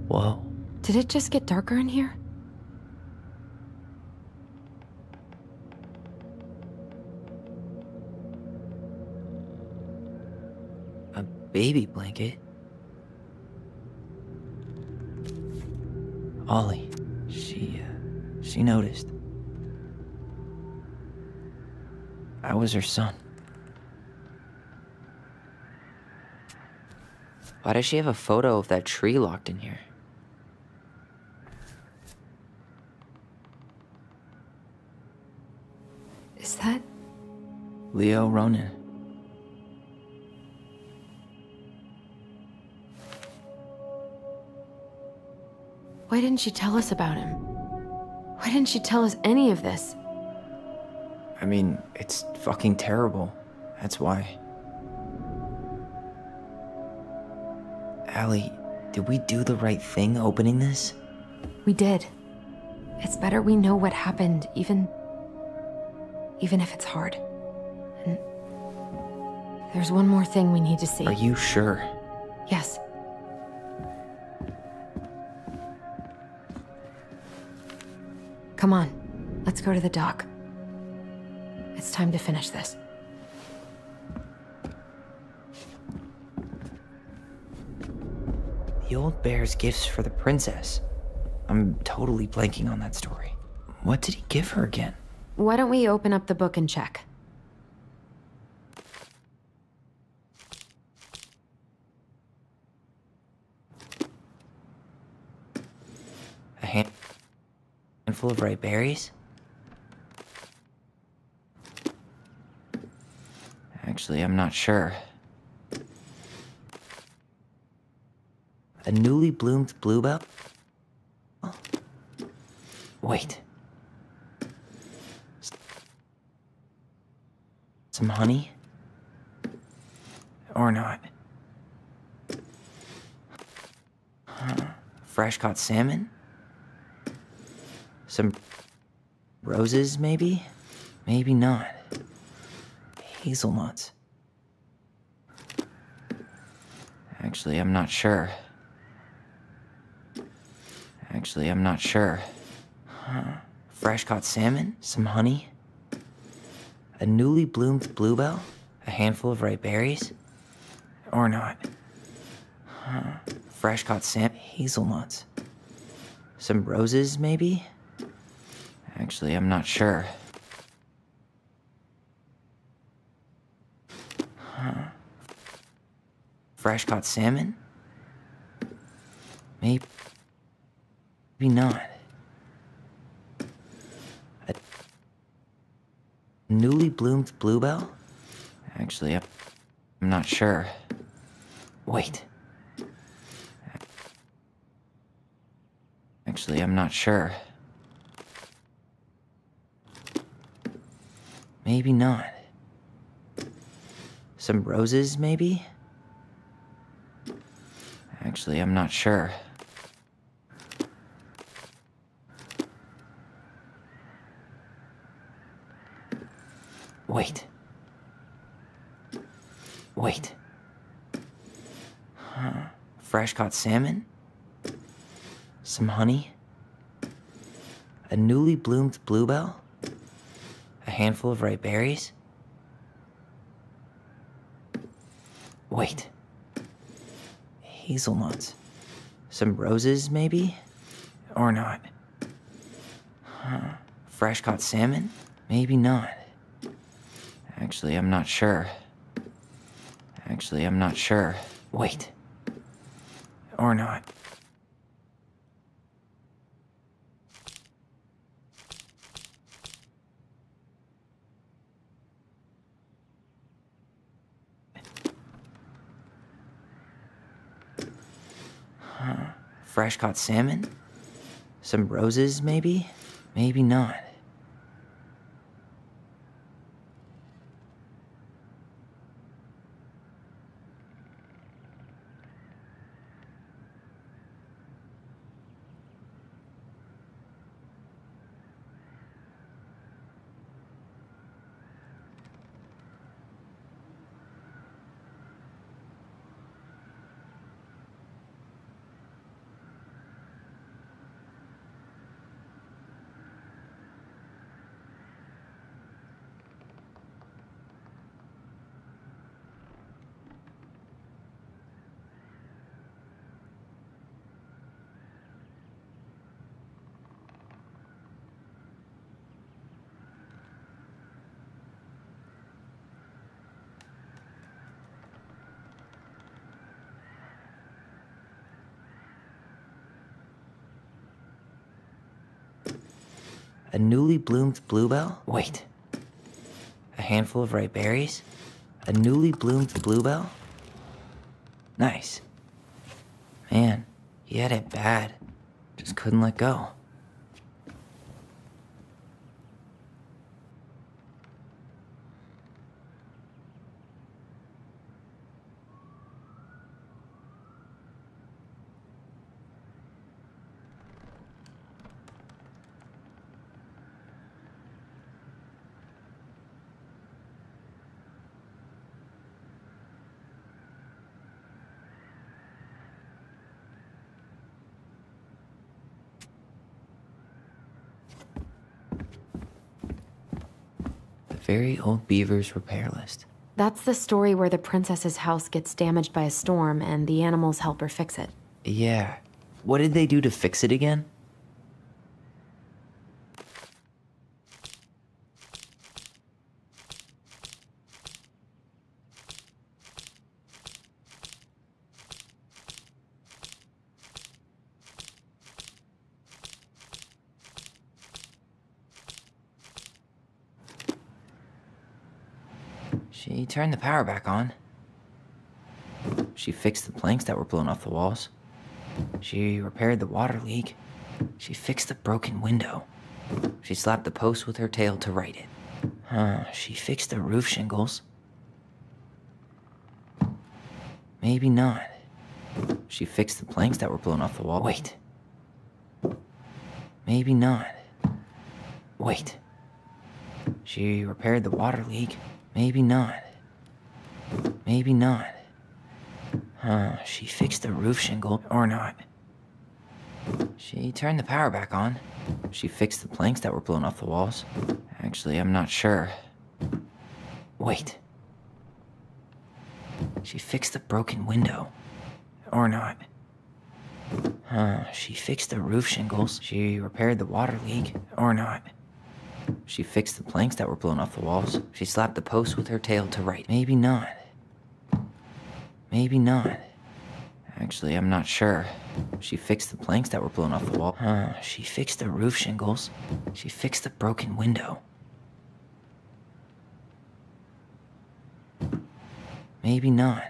Whoa. Did it just get darker in here? baby blanket. Ollie, she noticed. I was her son. Why does she have a photo of that tree locked in here? Is that... Leo Ronan. Why didn't she tell us about him? Why didn't she tell us any of this? I mean, it's fucking terrible. That's why. Allie, did we do the right thing opening this? We did. It's better we know what happened, even if it's hard. And there's one more thing we need to see. Are you sure? Yes. Come on, let's go to the dock. It's time to finish this. The old bear's gifts for the princess. I'm totally blanking on that story. What did he give her again? Why don't we open up the book and check? A handful of ripe berries? Actually, I'm not sure. A newly bloomed bluebell? Oh. Wait. Some honey? Or not? Fresh caught salmon? Some roses, maybe? Maybe not. Hazelnuts. Actually, I'm not sure. Actually, I'm not sure. Fresh caught salmon? Some honey? A newly bloomed bluebell? A handful of ripe berries? Or not? Fresh caught salmon? Hazelnuts. Some roses, maybe? Actually, I'm not sure. Fresh caught salmon? Maybe not. A newly bloomed bluebell? Actually, I'm not sure. Wait. Actually, I'm not sure. Maybe not. Some roses, maybe? Actually, I'm not sure. Wait. Wait. Fresh caught salmon? Some honey? A newly bloomed bluebell? A handful of ripe berries? Wait. Hazelnuts. Some roses, maybe? Or not? Fresh caught salmon? Maybe not. Actually, I'm not sure. Actually, I'm not sure. Wait. Or not. Fresh caught salmon? Some roses, maybe? Maybe not. A newly bloomed bluebell? Wait. A handful of ripe berries? A newly bloomed bluebell? Nice. Man, he had it bad. Just couldn't let go. Very old beaver's repair list. That's the story where the princess's house gets damaged by a storm and the animals help her fix it. Yeah. What did they do to fix it again? She turned the power back on. She fixed the planks that were blown off the walls. She repaired the water leak. She fixed the broken window. She slapped the post with her tail to right it. She fixed the roof shingles. Maybe not. She fixed the planks that were blown off the wall. Wait. Maybe not. Wait. She repaired the water leak. Maybe not. Maybe not. She fixed the roof shingle, or not. She turned the power back on. She fixed the planks that were blown off the walls. Actually, I'm not sure. Wait. She fixed the broken window, or not. She fixed the roof shingles. She repaired the water leak, or not. She fixed the planks that were blown off the walls. She slapped the post with her tail to right. Maybe not. Maybe not. Actually, I'm not sure. She fixed the planks that were blown off the wall. She fixed the roof shingles. She fixed the broken window. Maybe not.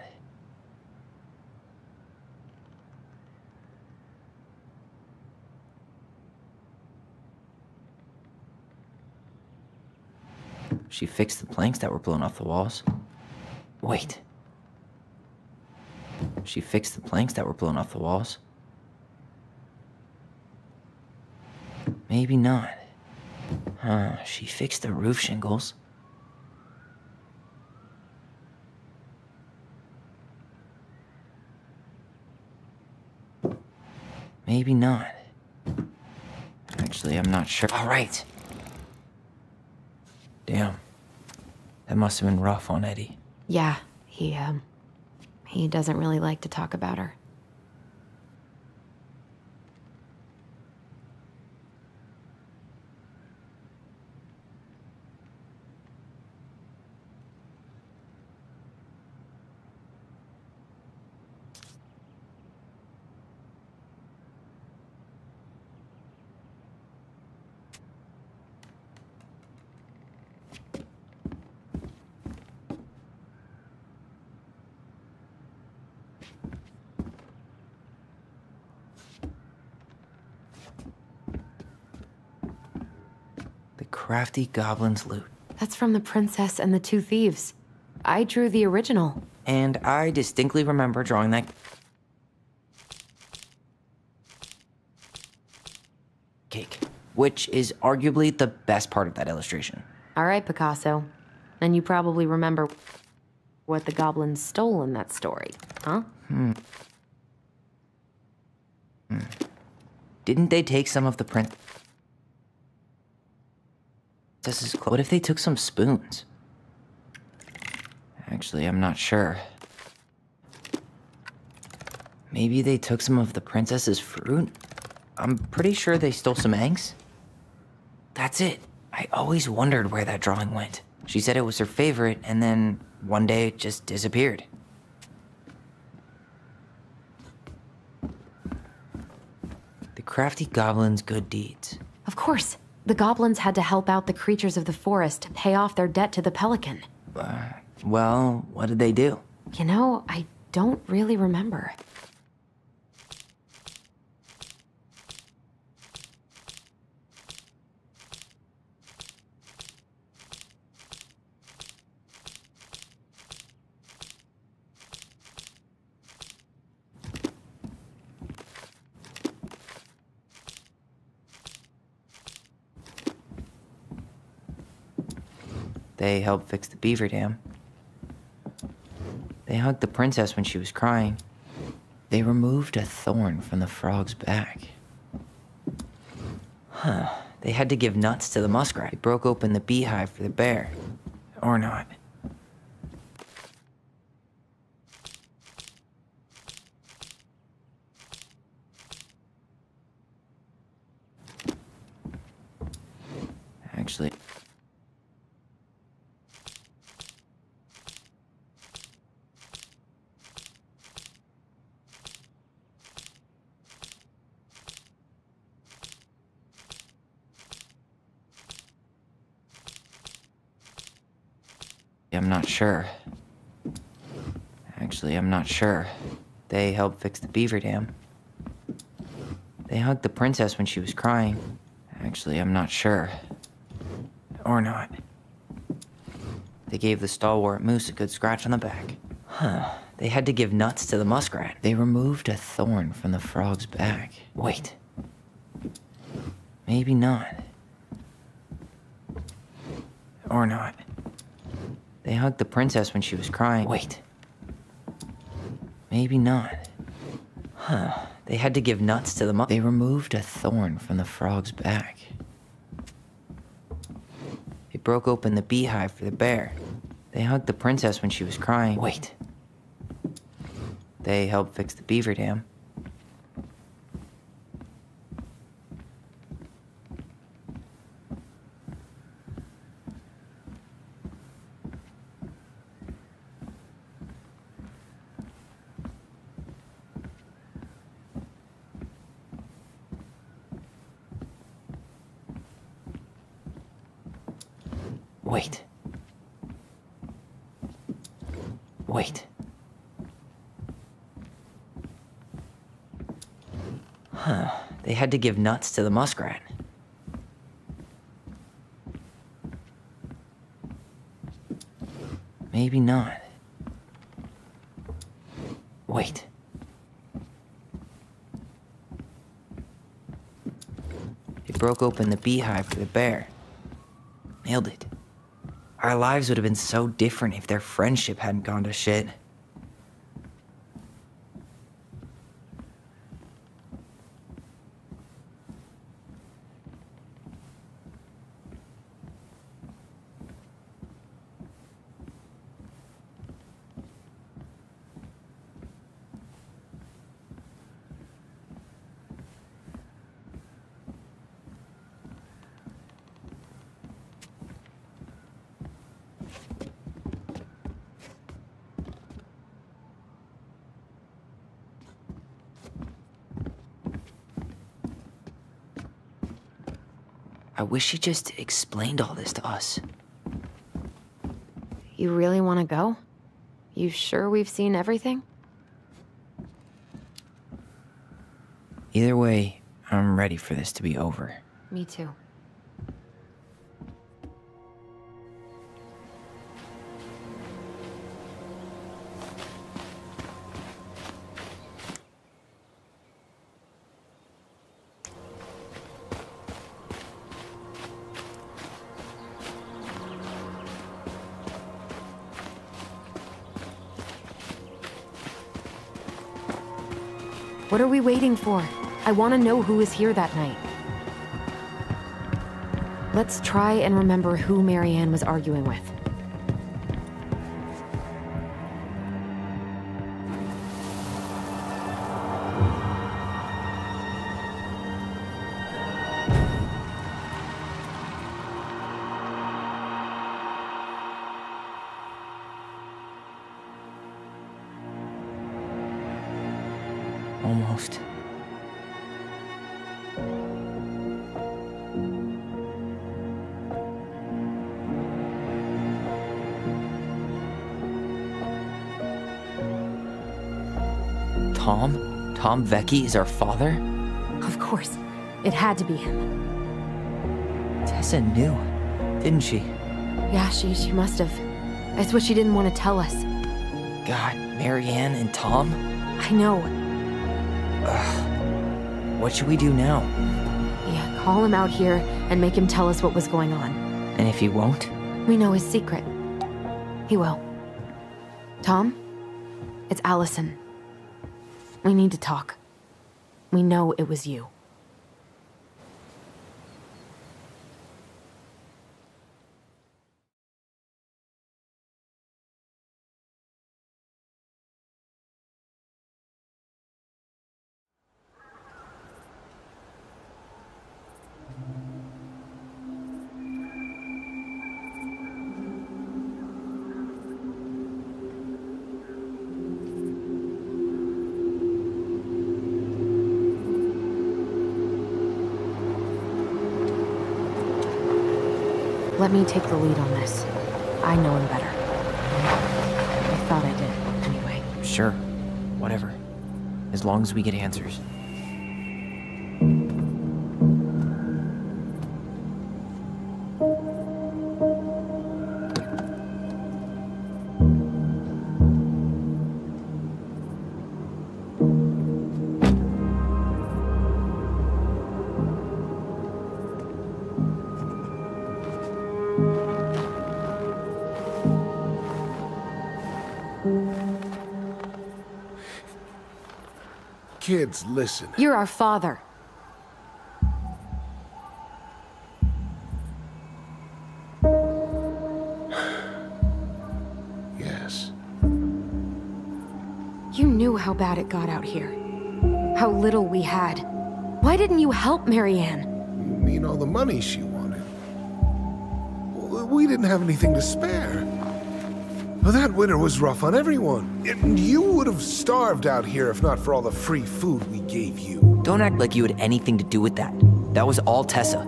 She fixed the planks that were blown off the walls. Wait. She fixed the planks that were blown off the walls. Maybe not. She fixed the roof shingles. Maybe not. Actually, I'm not sure. All right. Damn. That must have been rough on Eddie. Yeah, he doesn't really like to talk about her. Crafty Goblin's loot. That's from The Princess and the Two Thieves. I drew the original. And I distinctly remember drawing that cake, which is arguably the best part of that illustration. All right, Picasso. And you probably remember what the goblins stole in that story, huh? Didn't they take some of the princess's clothes? What if they took some spoons? Actually, I'm not sure. Maybe they took some of the princess's fruit? I'm pretty sure they stole some eggs. That's it. I always wondered where that drawing went. She said it was her favorite, and then one day it just disappeared. The Crafty Goblin's good deeds. Of course. The goblins had to help out the creatures of the forest to pay off their debt to the pelican. Well, what did they do? You know, I don't really remember. They helped fix the beaver dam. They hugged the princess when she was crying. They removed a thorn from the frog's back. Huh. They had to give nuts to the muskrat. They broke open the beehive for the bear. Or not. Actually... I'm not sure. Actually, I'm not sure. They helped fix the beaver dam. They hugged the princess when she was crying. Actually, I'm not sure. Or not. They gave the stalwart moose a good scratch on the back. Huh. They had to give nuts to the muskrat. They removed a thorn from the frog's back. Wait. Maybe not. Or not. They hugged the princess when she was crying. Wait. Maybe not. Huh. They had to give nuts to the They removed a thorn from the frog's back. They broke open the beehive for the bear. They hugged the princess when she was crying. Wait. They helped fix the beaver dam. Wait. Wait. Huh. They had to give nuts to the muskrat. Maybe not. Wait. They broke open the beehive for the bear. Nailed it. Our lives would have been so different if their friendship hadn't gone to shit. I wish she just explained all this to us. You really want to go? You sure we've seen everything? Either way, I'm ready for this to be over. Me too. What are we waiting for? I want to know who was here that night. Let's try and remember who Marianne was arguing with. Almost. Tom? Tom Vecchi is our father? Of course. It had to be him. Tessa knew, didn't she? Yeah, she must have. It's what she didn't want to tell us. God, Marianne and Tom? I know. What should we do now? Yeah, call him out here and make him tell us what was going on. And if he won't? We know his secret. He will. Tom? It's Allison. We need to talk. We know it was you. Let me take the lead on this. I know him better. I thought I did, anyway. Sure. Whatever. As long as we get answers. Kids, listen. You're our father. Yes. You knew how bad it got out here. How little we had. Why didn't you help Marianne? You mean all the money she wanted? We didn't have anything to spare. Well, that winter was rough on everyone. And you would have starved out here if not for all the free food we gave you. Don't act like you had anything to do with that. That was all Tessa.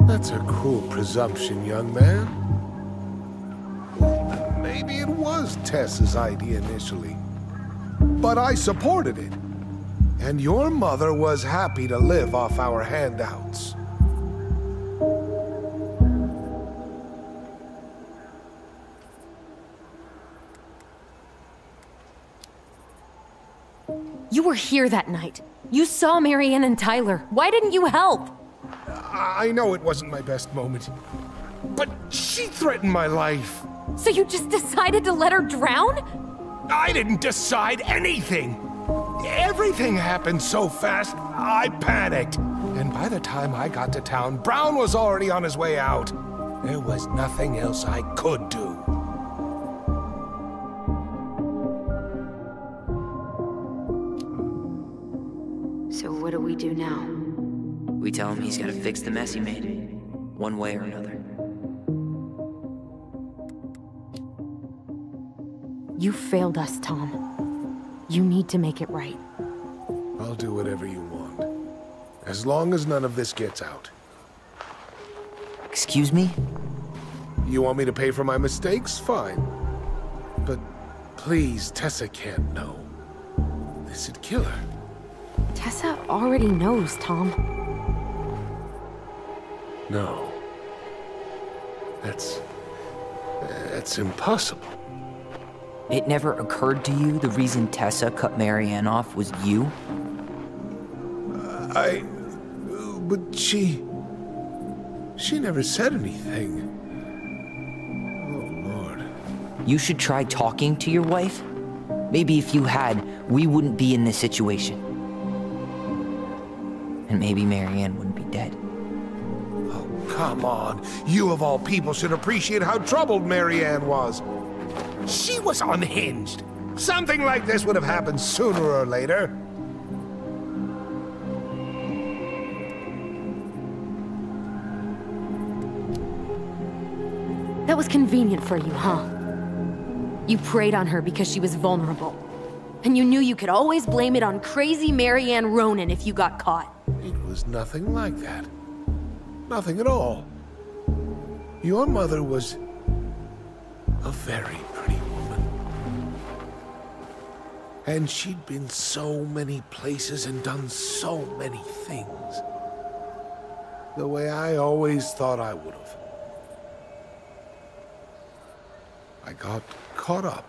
That's a cruel presumption, young man. Maybe it was Tessa's idea initially. But I supported it. And your mother was happy to live off our handouts. You were here that night. You saw Marianne and Tyler. Why didn't you help? I know it wasn't my best moment. But she threatened my life. So you just decided to let her drown? I didn't decide anything. Everything happened so fast, I panicked. And by the time I got to town, Brown was already on his way out. There was nothing else I could do. So what do we do now? We tell him he's got to fix the mess he made. One way or another. You failed us, Tom. You need to make it right. I'll do whatever you want. As long as none of this gets out. Excuse me? You want me to pay for my mistakes? Fine. But please, Tessa can't know. This'd kill her. Tessa already knows, Tom. No. That's impossible. It never occurred to you the reason Tessa cut Marianne off was you? But she never said anything. Oh, Lord. You should try talking to your wife. Maybe if you had, we wouldn't be in this situation. And maybe Marianne wouldn't be dead. Oh, come on. You of all people should appreciate how troubled Marianne was. She was unhinged. Something like this would have happened sooner or later. That was convenient for you, huh? You preyed on her because she was vulnerable. And you knew you could always blame it on crazy Marianne Ronan if you got caught. It was nothing like that. Nothing at all. Your mother was a very pretty woman. And she'd been so many places and done so many things. The way I always thought I would have. I got caught up.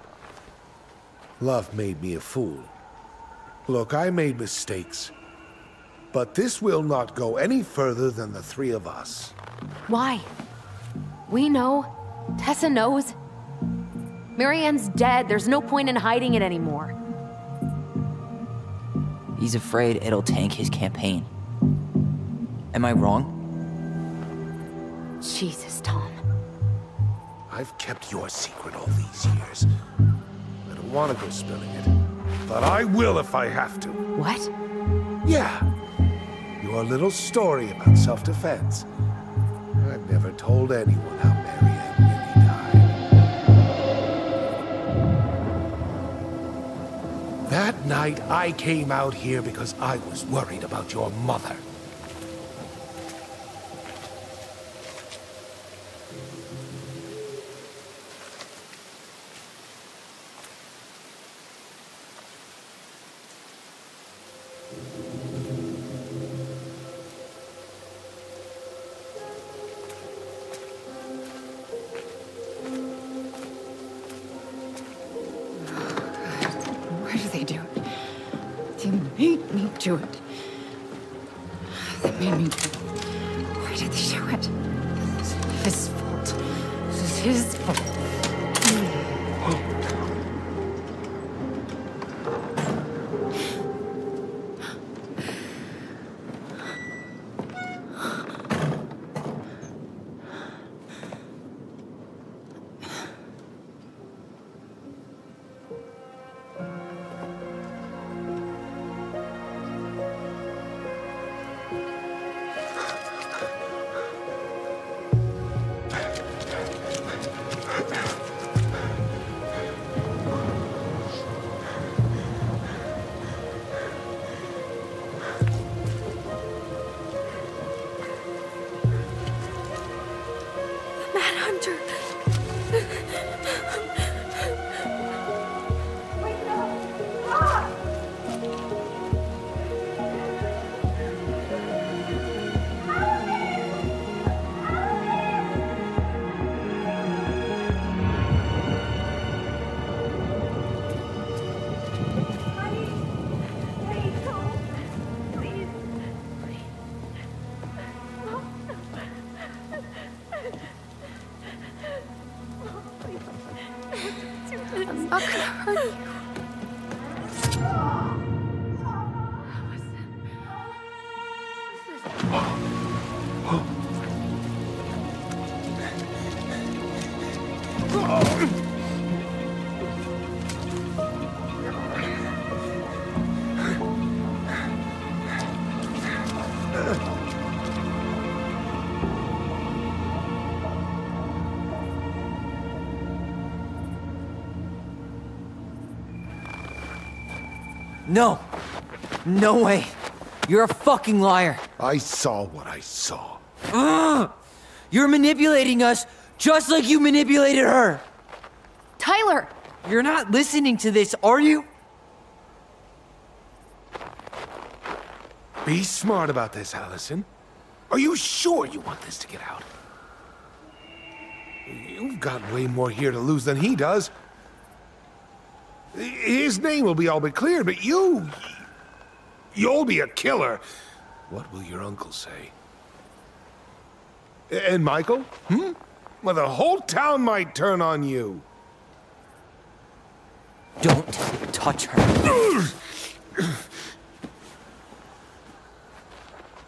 Love made me a fool. Look, I made mistakes. But this will not go any further than the three of us. Why? We know. Tessa knows. Marianne's dead. There's no point in hiding it anymore. He's afraid it'll tank his campaign. Am I wrong? Jesus, Tom. I've kept your secret all these years. I don't want to go spilling it. But I will if I have to. What? Yeah. Your little story about self-defense. I've never told anyone how Marianne really died. That night, I came out here because I was worried about your mother. Why do they do it? They made me do it. They made me do it. Why did they do it? This is his fault. This is his fault. I'm not gonna hurt you. No. No way. You're a fucking liar. I saw what I saw. You're manipulating us just like you manipulated her. Tyler! You're not listening to this, are you? Be smart about this, Allison. Are you sure you want this to get out? You've got way more here to lose than he does. His name will be all but cleared, but you'll be a killer. What will your uncle say? And Michael? Well, the whole town might turn on you. Don't touch her.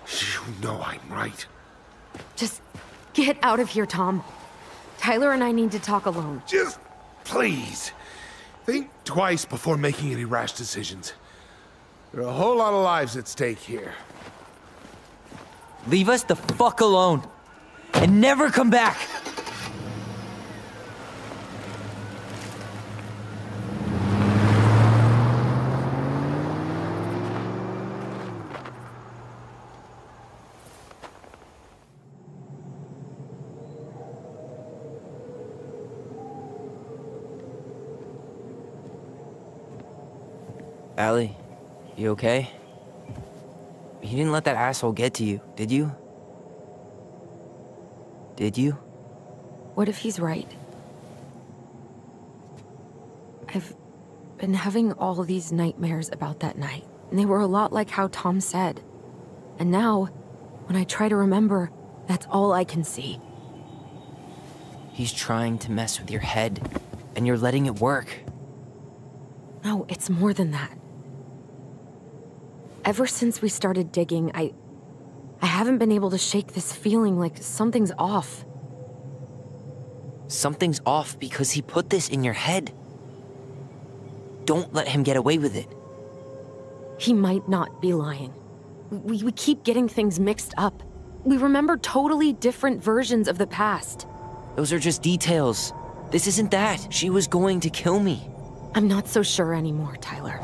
You know I'm right. Just get out of here, Tom. Tyler and I need to talk alone. Just please. Think twice before making any rash decisions. There are a whole lot of lives at stake here. Leave us the fuck alone. And never come back. Allie, you okay? You didn't let that asshole get to you, did you? Did you? What if he's right? I've been having all these nightmares about that night, and they were a lot like how Tom said. And now, when I try to remember, that's all I can see. He's trying to mess with your head, and you're letting it work. No, it's more than that. Ever since we started digging, I haven't been able to shake this feeling like something's off. Something's off because he put this in your head. Don't let him get away with it. He might not be lying. We keep getting things mixed up. We remember totally different versions of the past. Those are just details. This isn't that. She was going to kill me. I'm not so sure anymore, Tyler.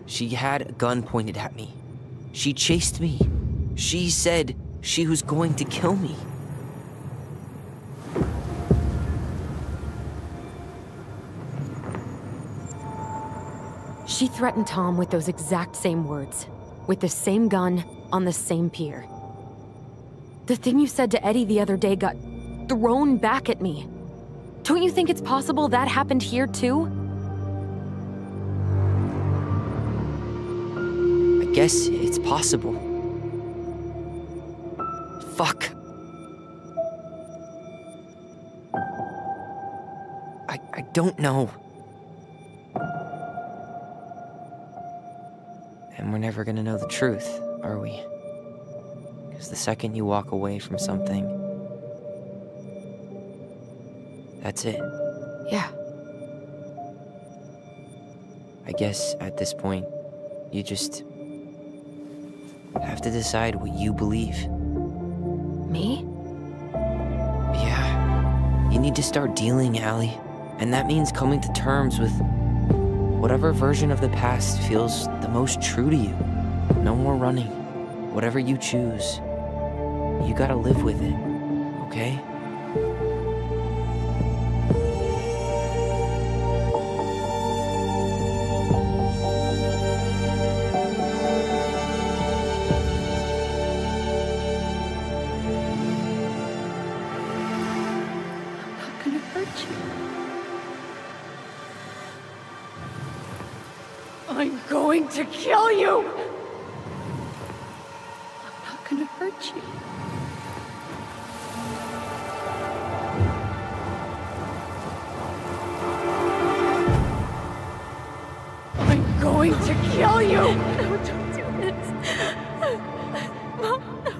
She had a gun pointed at me. She chased me. She said she was going to kill me. She threatened Tom with those exact same words, with the same gun on the same pier. The thing you said to Eddie the other day got thrown back at me. Don't you think it's possible that happened here too? I guess it's possible. Fuck. I don't know. And we're never gonna know the truth, are we? Because the second you walk away from something, that's it. Yeah. I guess at this point, you just have to decide what you believe. Me? Yeah. You need to start dealing, Allie. And that means coming to terms with whatever version of the past feels the most true to you. No more running. Whatever you choose, you gotta live with it, okay? I'm going to kill you! I'm not gonna hurt you. I'm going to kill you! No, don't do this. Mom, no.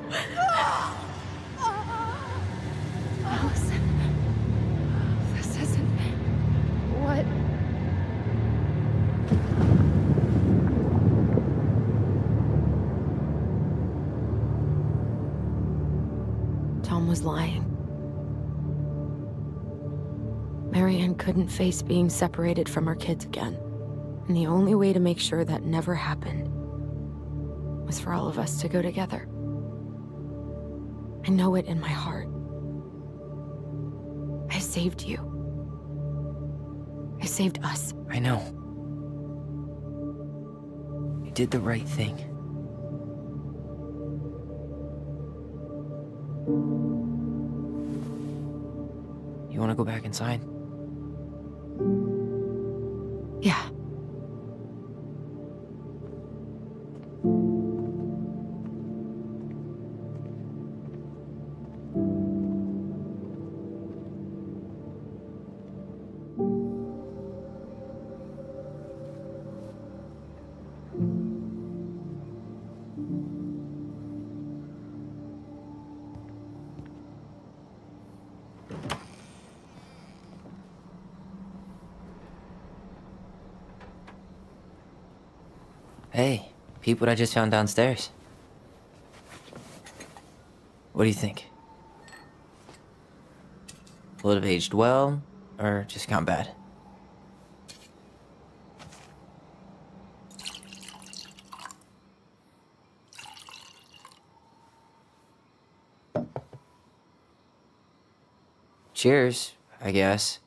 Tom was lying. Marianne couldn't face being separated from her kids again. And the only way to make sure that never happened was for all of us to go together. I know it in my heart. I saved you. I saved us. I know. You did the right thing. You want to go back inside? Yeah. Hey, peep what I just found downstairs. What do you think? Will it have aged well, or just gone bad? Cheers, I guess.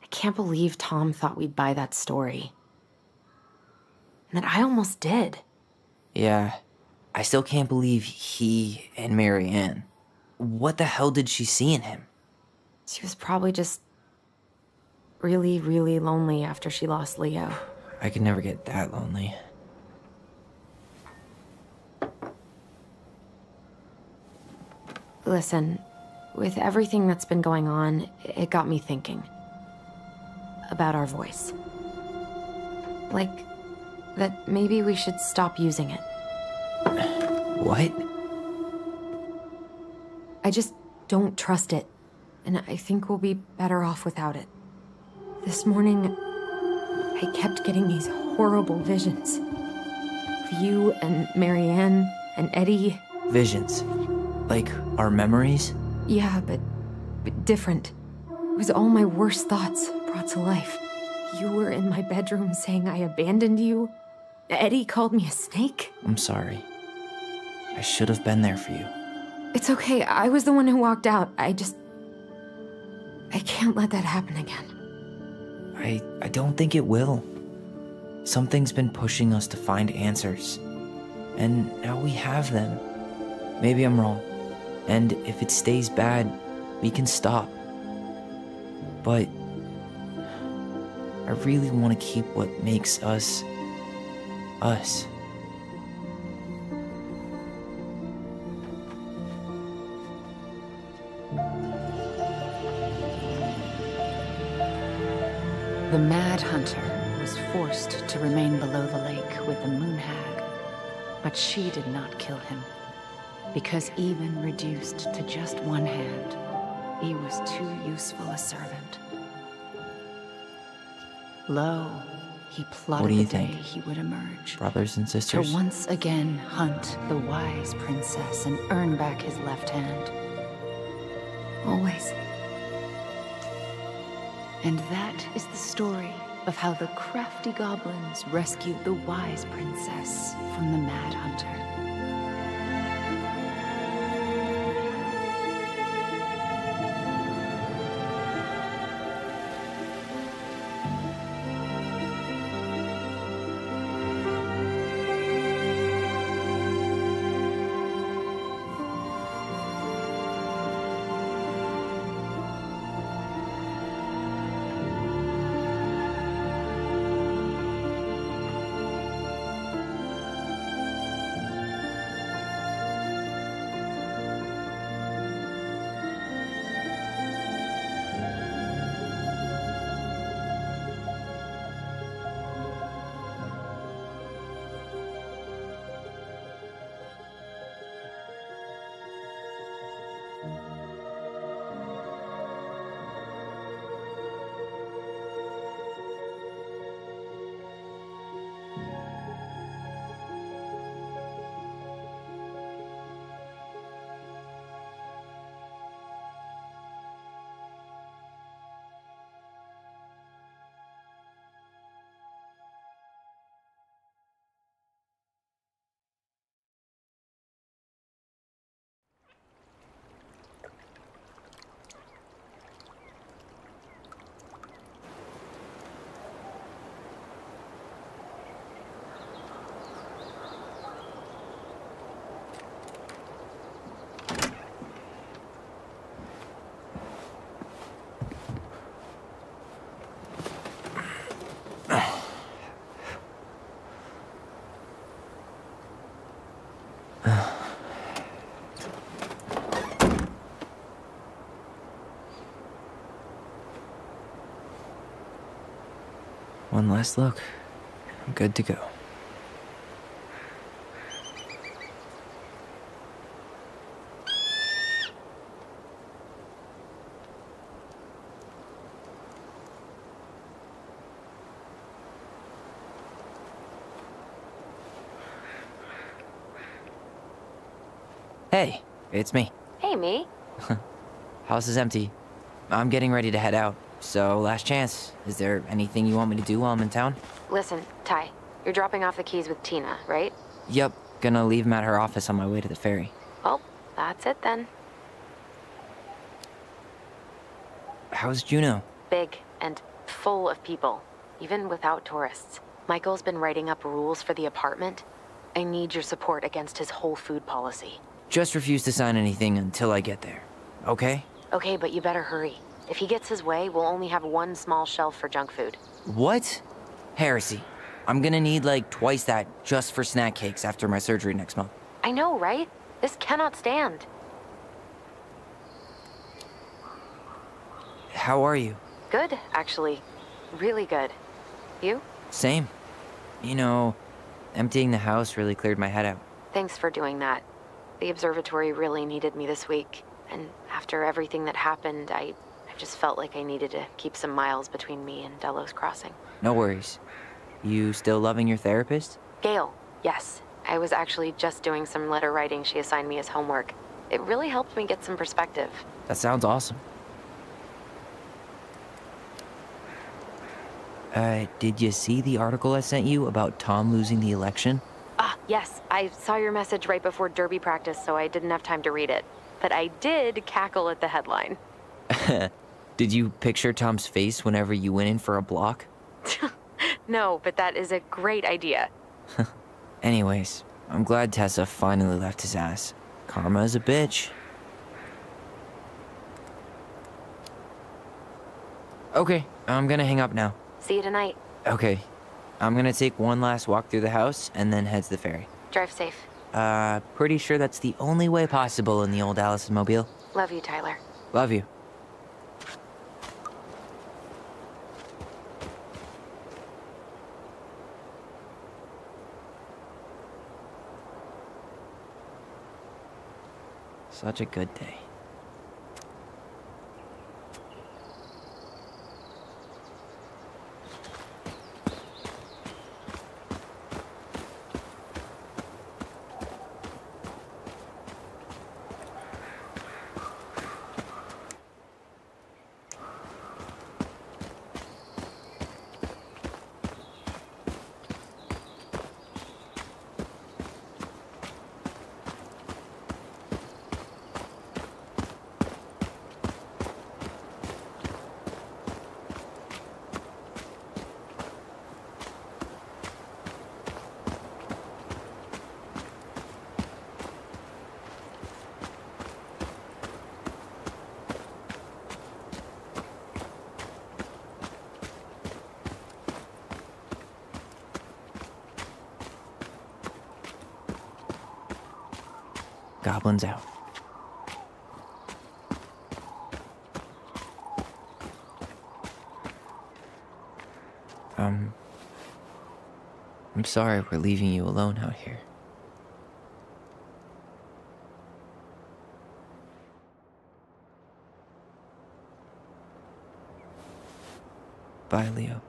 I can't believe Tom thought we'd buy that story. And that I almost did. Yeah, I still can't believe he and Marianne. What the hell did she see in him? She was probably just really, really lonely after she lost Leo. I could never get that lonely. Listen, with everything that's been going on, it got me thinking. About our voice. Like, that maybe we should stop using it. What? I just don't trust it, and I think we'll be better off without it. This morning, I kept getting these horrible visions. Of you and Marianne and Eddie. Visions? Like our memories? Yeah, but different. It was all my worst thoughts brought to life. You were in my bedroom saying I abandoned you. Eddie called me a snake. I'm sorry. I should have been there for you. It's okay, I was the one who walked out. I can't let that happen again. I don't think it will. Something's been pushing us to find answers. And now we have them. Maybe I'm wrong. And if it stays bad, we can stop. But I really want to keep what makes us, us. The Mad Hunter was forced to remain below the lake with the Moon Hag, but she did not kill him, because even reduced to just one hand, he was too useful a servant. Lo, he plotted the day he would emerge. Brothers and sisters? To once again hunt the wise princess and earn back his left hand. Always. And that is the story of how the crafty goblins rescued the wise princess from the Mad Hunter. One last look. I'm good to go. Hey, it's me. Hey, me. House is empty. I'm getting ready to head out. So, last chance. Is there anything you want me to do while I'm in town? Listen, Ty, you're dropping off the keys with Tina, right? Yep, gonna leave them at her office on my way to the ferry. Well, that's it then. How's Juneau? Big and full of people, even without tourists. Michael's been writing up rules for the apartment. I need your support against his whole food policy. Just refuse to sign anything until I get there. Okay? Okay, but you better hurry. If he gets his way, we'll only have one small shelf for junk food. What? Heresy. I'm gonna need like twice that just for snack cakes after my surgery next month. I know, right? This cannot stand. How are you? Good, actually. Really good. You? Same. You know, emptying the house really cleared my head out. Thanks for doing that. The observatory really needed me this week. And after everything that happened, I just felt like I needed to keep some miles between me and Delos Crossing. No worries. You still loving your therapist? Gail, yes. I was actually just doing some letter writing she assigned me as homework. It really helped me get some perspective. That sounds awesome. Did you see the article I sent you about Tom losing the election? Ah, yes. I saw your message right before derby practice, so I didn't have time to read it. But I did cackle at the headline. Did you picture Tom's face whenever you went in for a block? No, but that is a great idea. Anyways, I'm glad Tessa finally left his ass. Karma is a bitch. Okay, I'm gonna hang up now. See you tonight. Okay, I'm gonna take one last walk through the house and then head to the ferry. Drive safe. Pretty sure that's the only way possible in the old Allison mobile. Love you, Tyler. Love you. Such a good day. Goblins out. I'm sorry we're leaving you alone out here. Bye, Leo.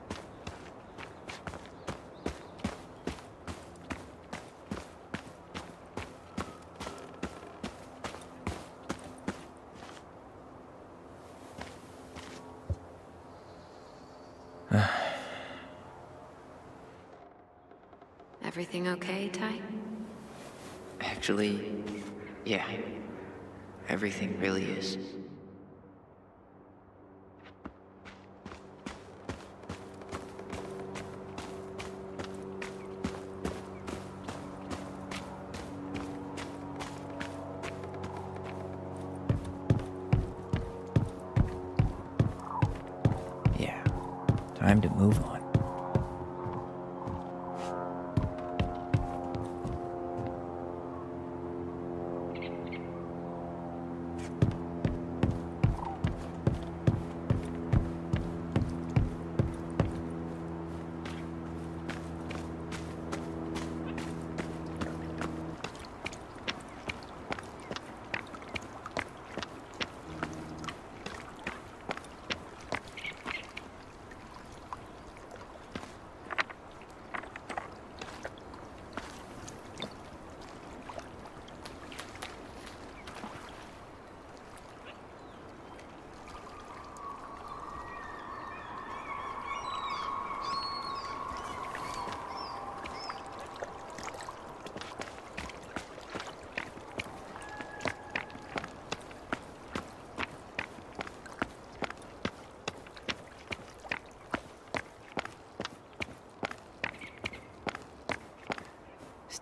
Everything okay, Ty? Actually, yeah. Everything really is. Yeah. Time to move on.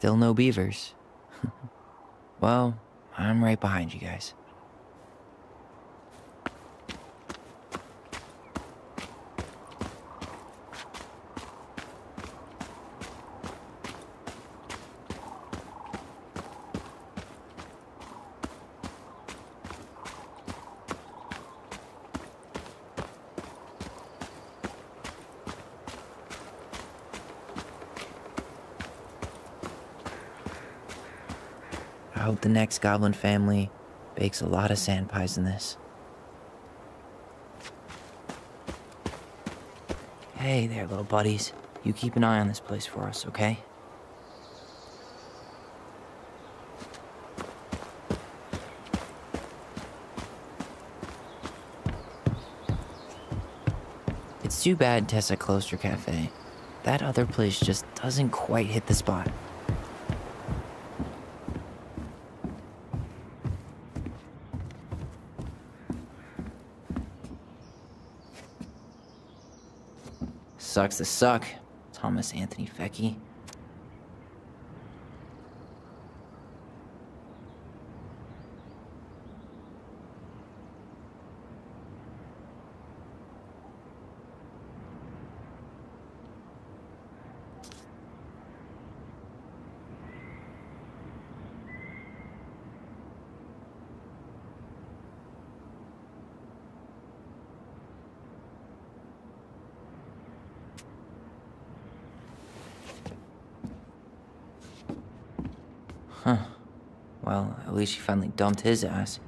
Still no beavers. Well, I'm right behind you guys. I hope the next goblin family bakes a lot of sand pies in this. Hey there, little buddies. You keep an eye on this place for us, okay? It's too bad Tessa closed her cafe. That other place just doesn't quite hit the spot. Sucks to suck, Thomas Anthony Fecky. Huh. Well, at least she finally dumped his ass.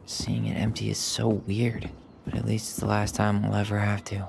Seeing it empty is so weird, but at least it's the last time we'll ever have to.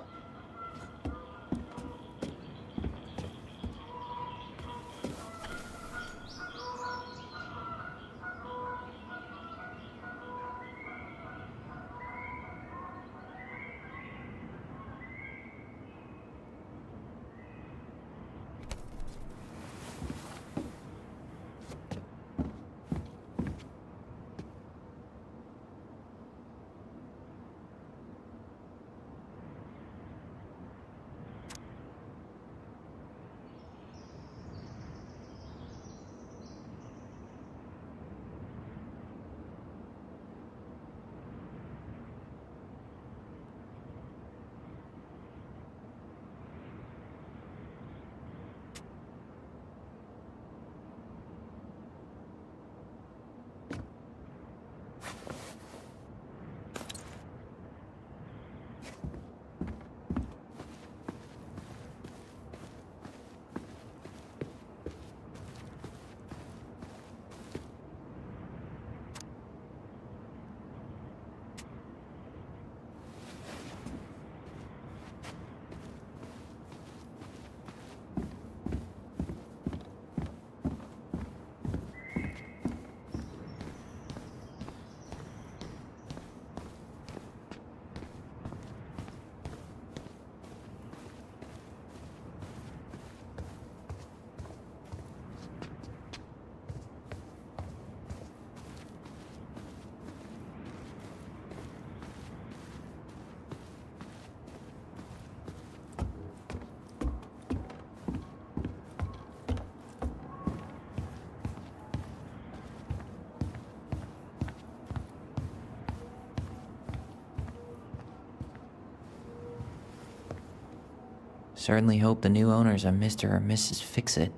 Certainly hope the new owners are Mr. or Mrs. Fix-It.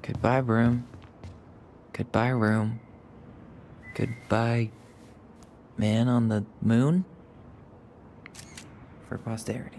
Goodbye, broom. Goodbye, room. Goodbye, man on the moon? For posterity.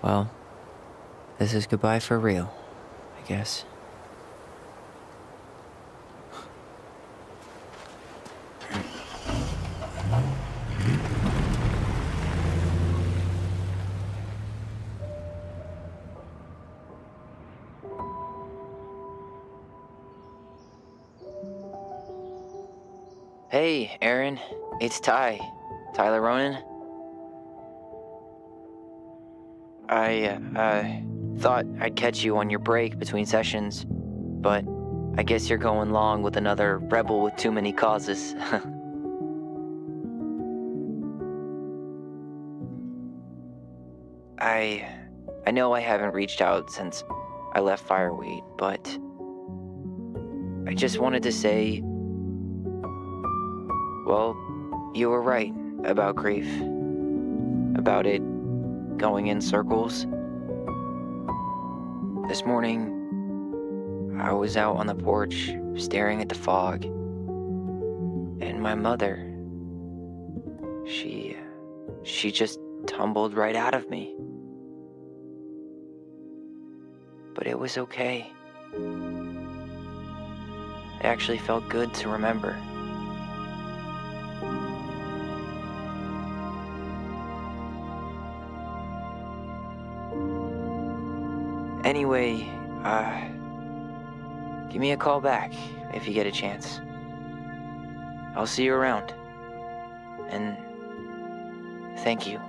Well, this is goodbye for real, I guess. Hey, Aaron, it's Tyler Ronan. I thought I'd catch you on your break between sessions, but I guess you're going along with another rebel with too many causes. I know I haven't reached out since I left Fireweed, but I just wanted to say, well, you were right about grief, about it going in circles. This morning, I was out on the porch staring at the fog, and my mother, she just tumbled right out of me. But it was okay. It actually felt good to remember. Anyway, give me a call back if you get a chance. I'll see you around. And thank you.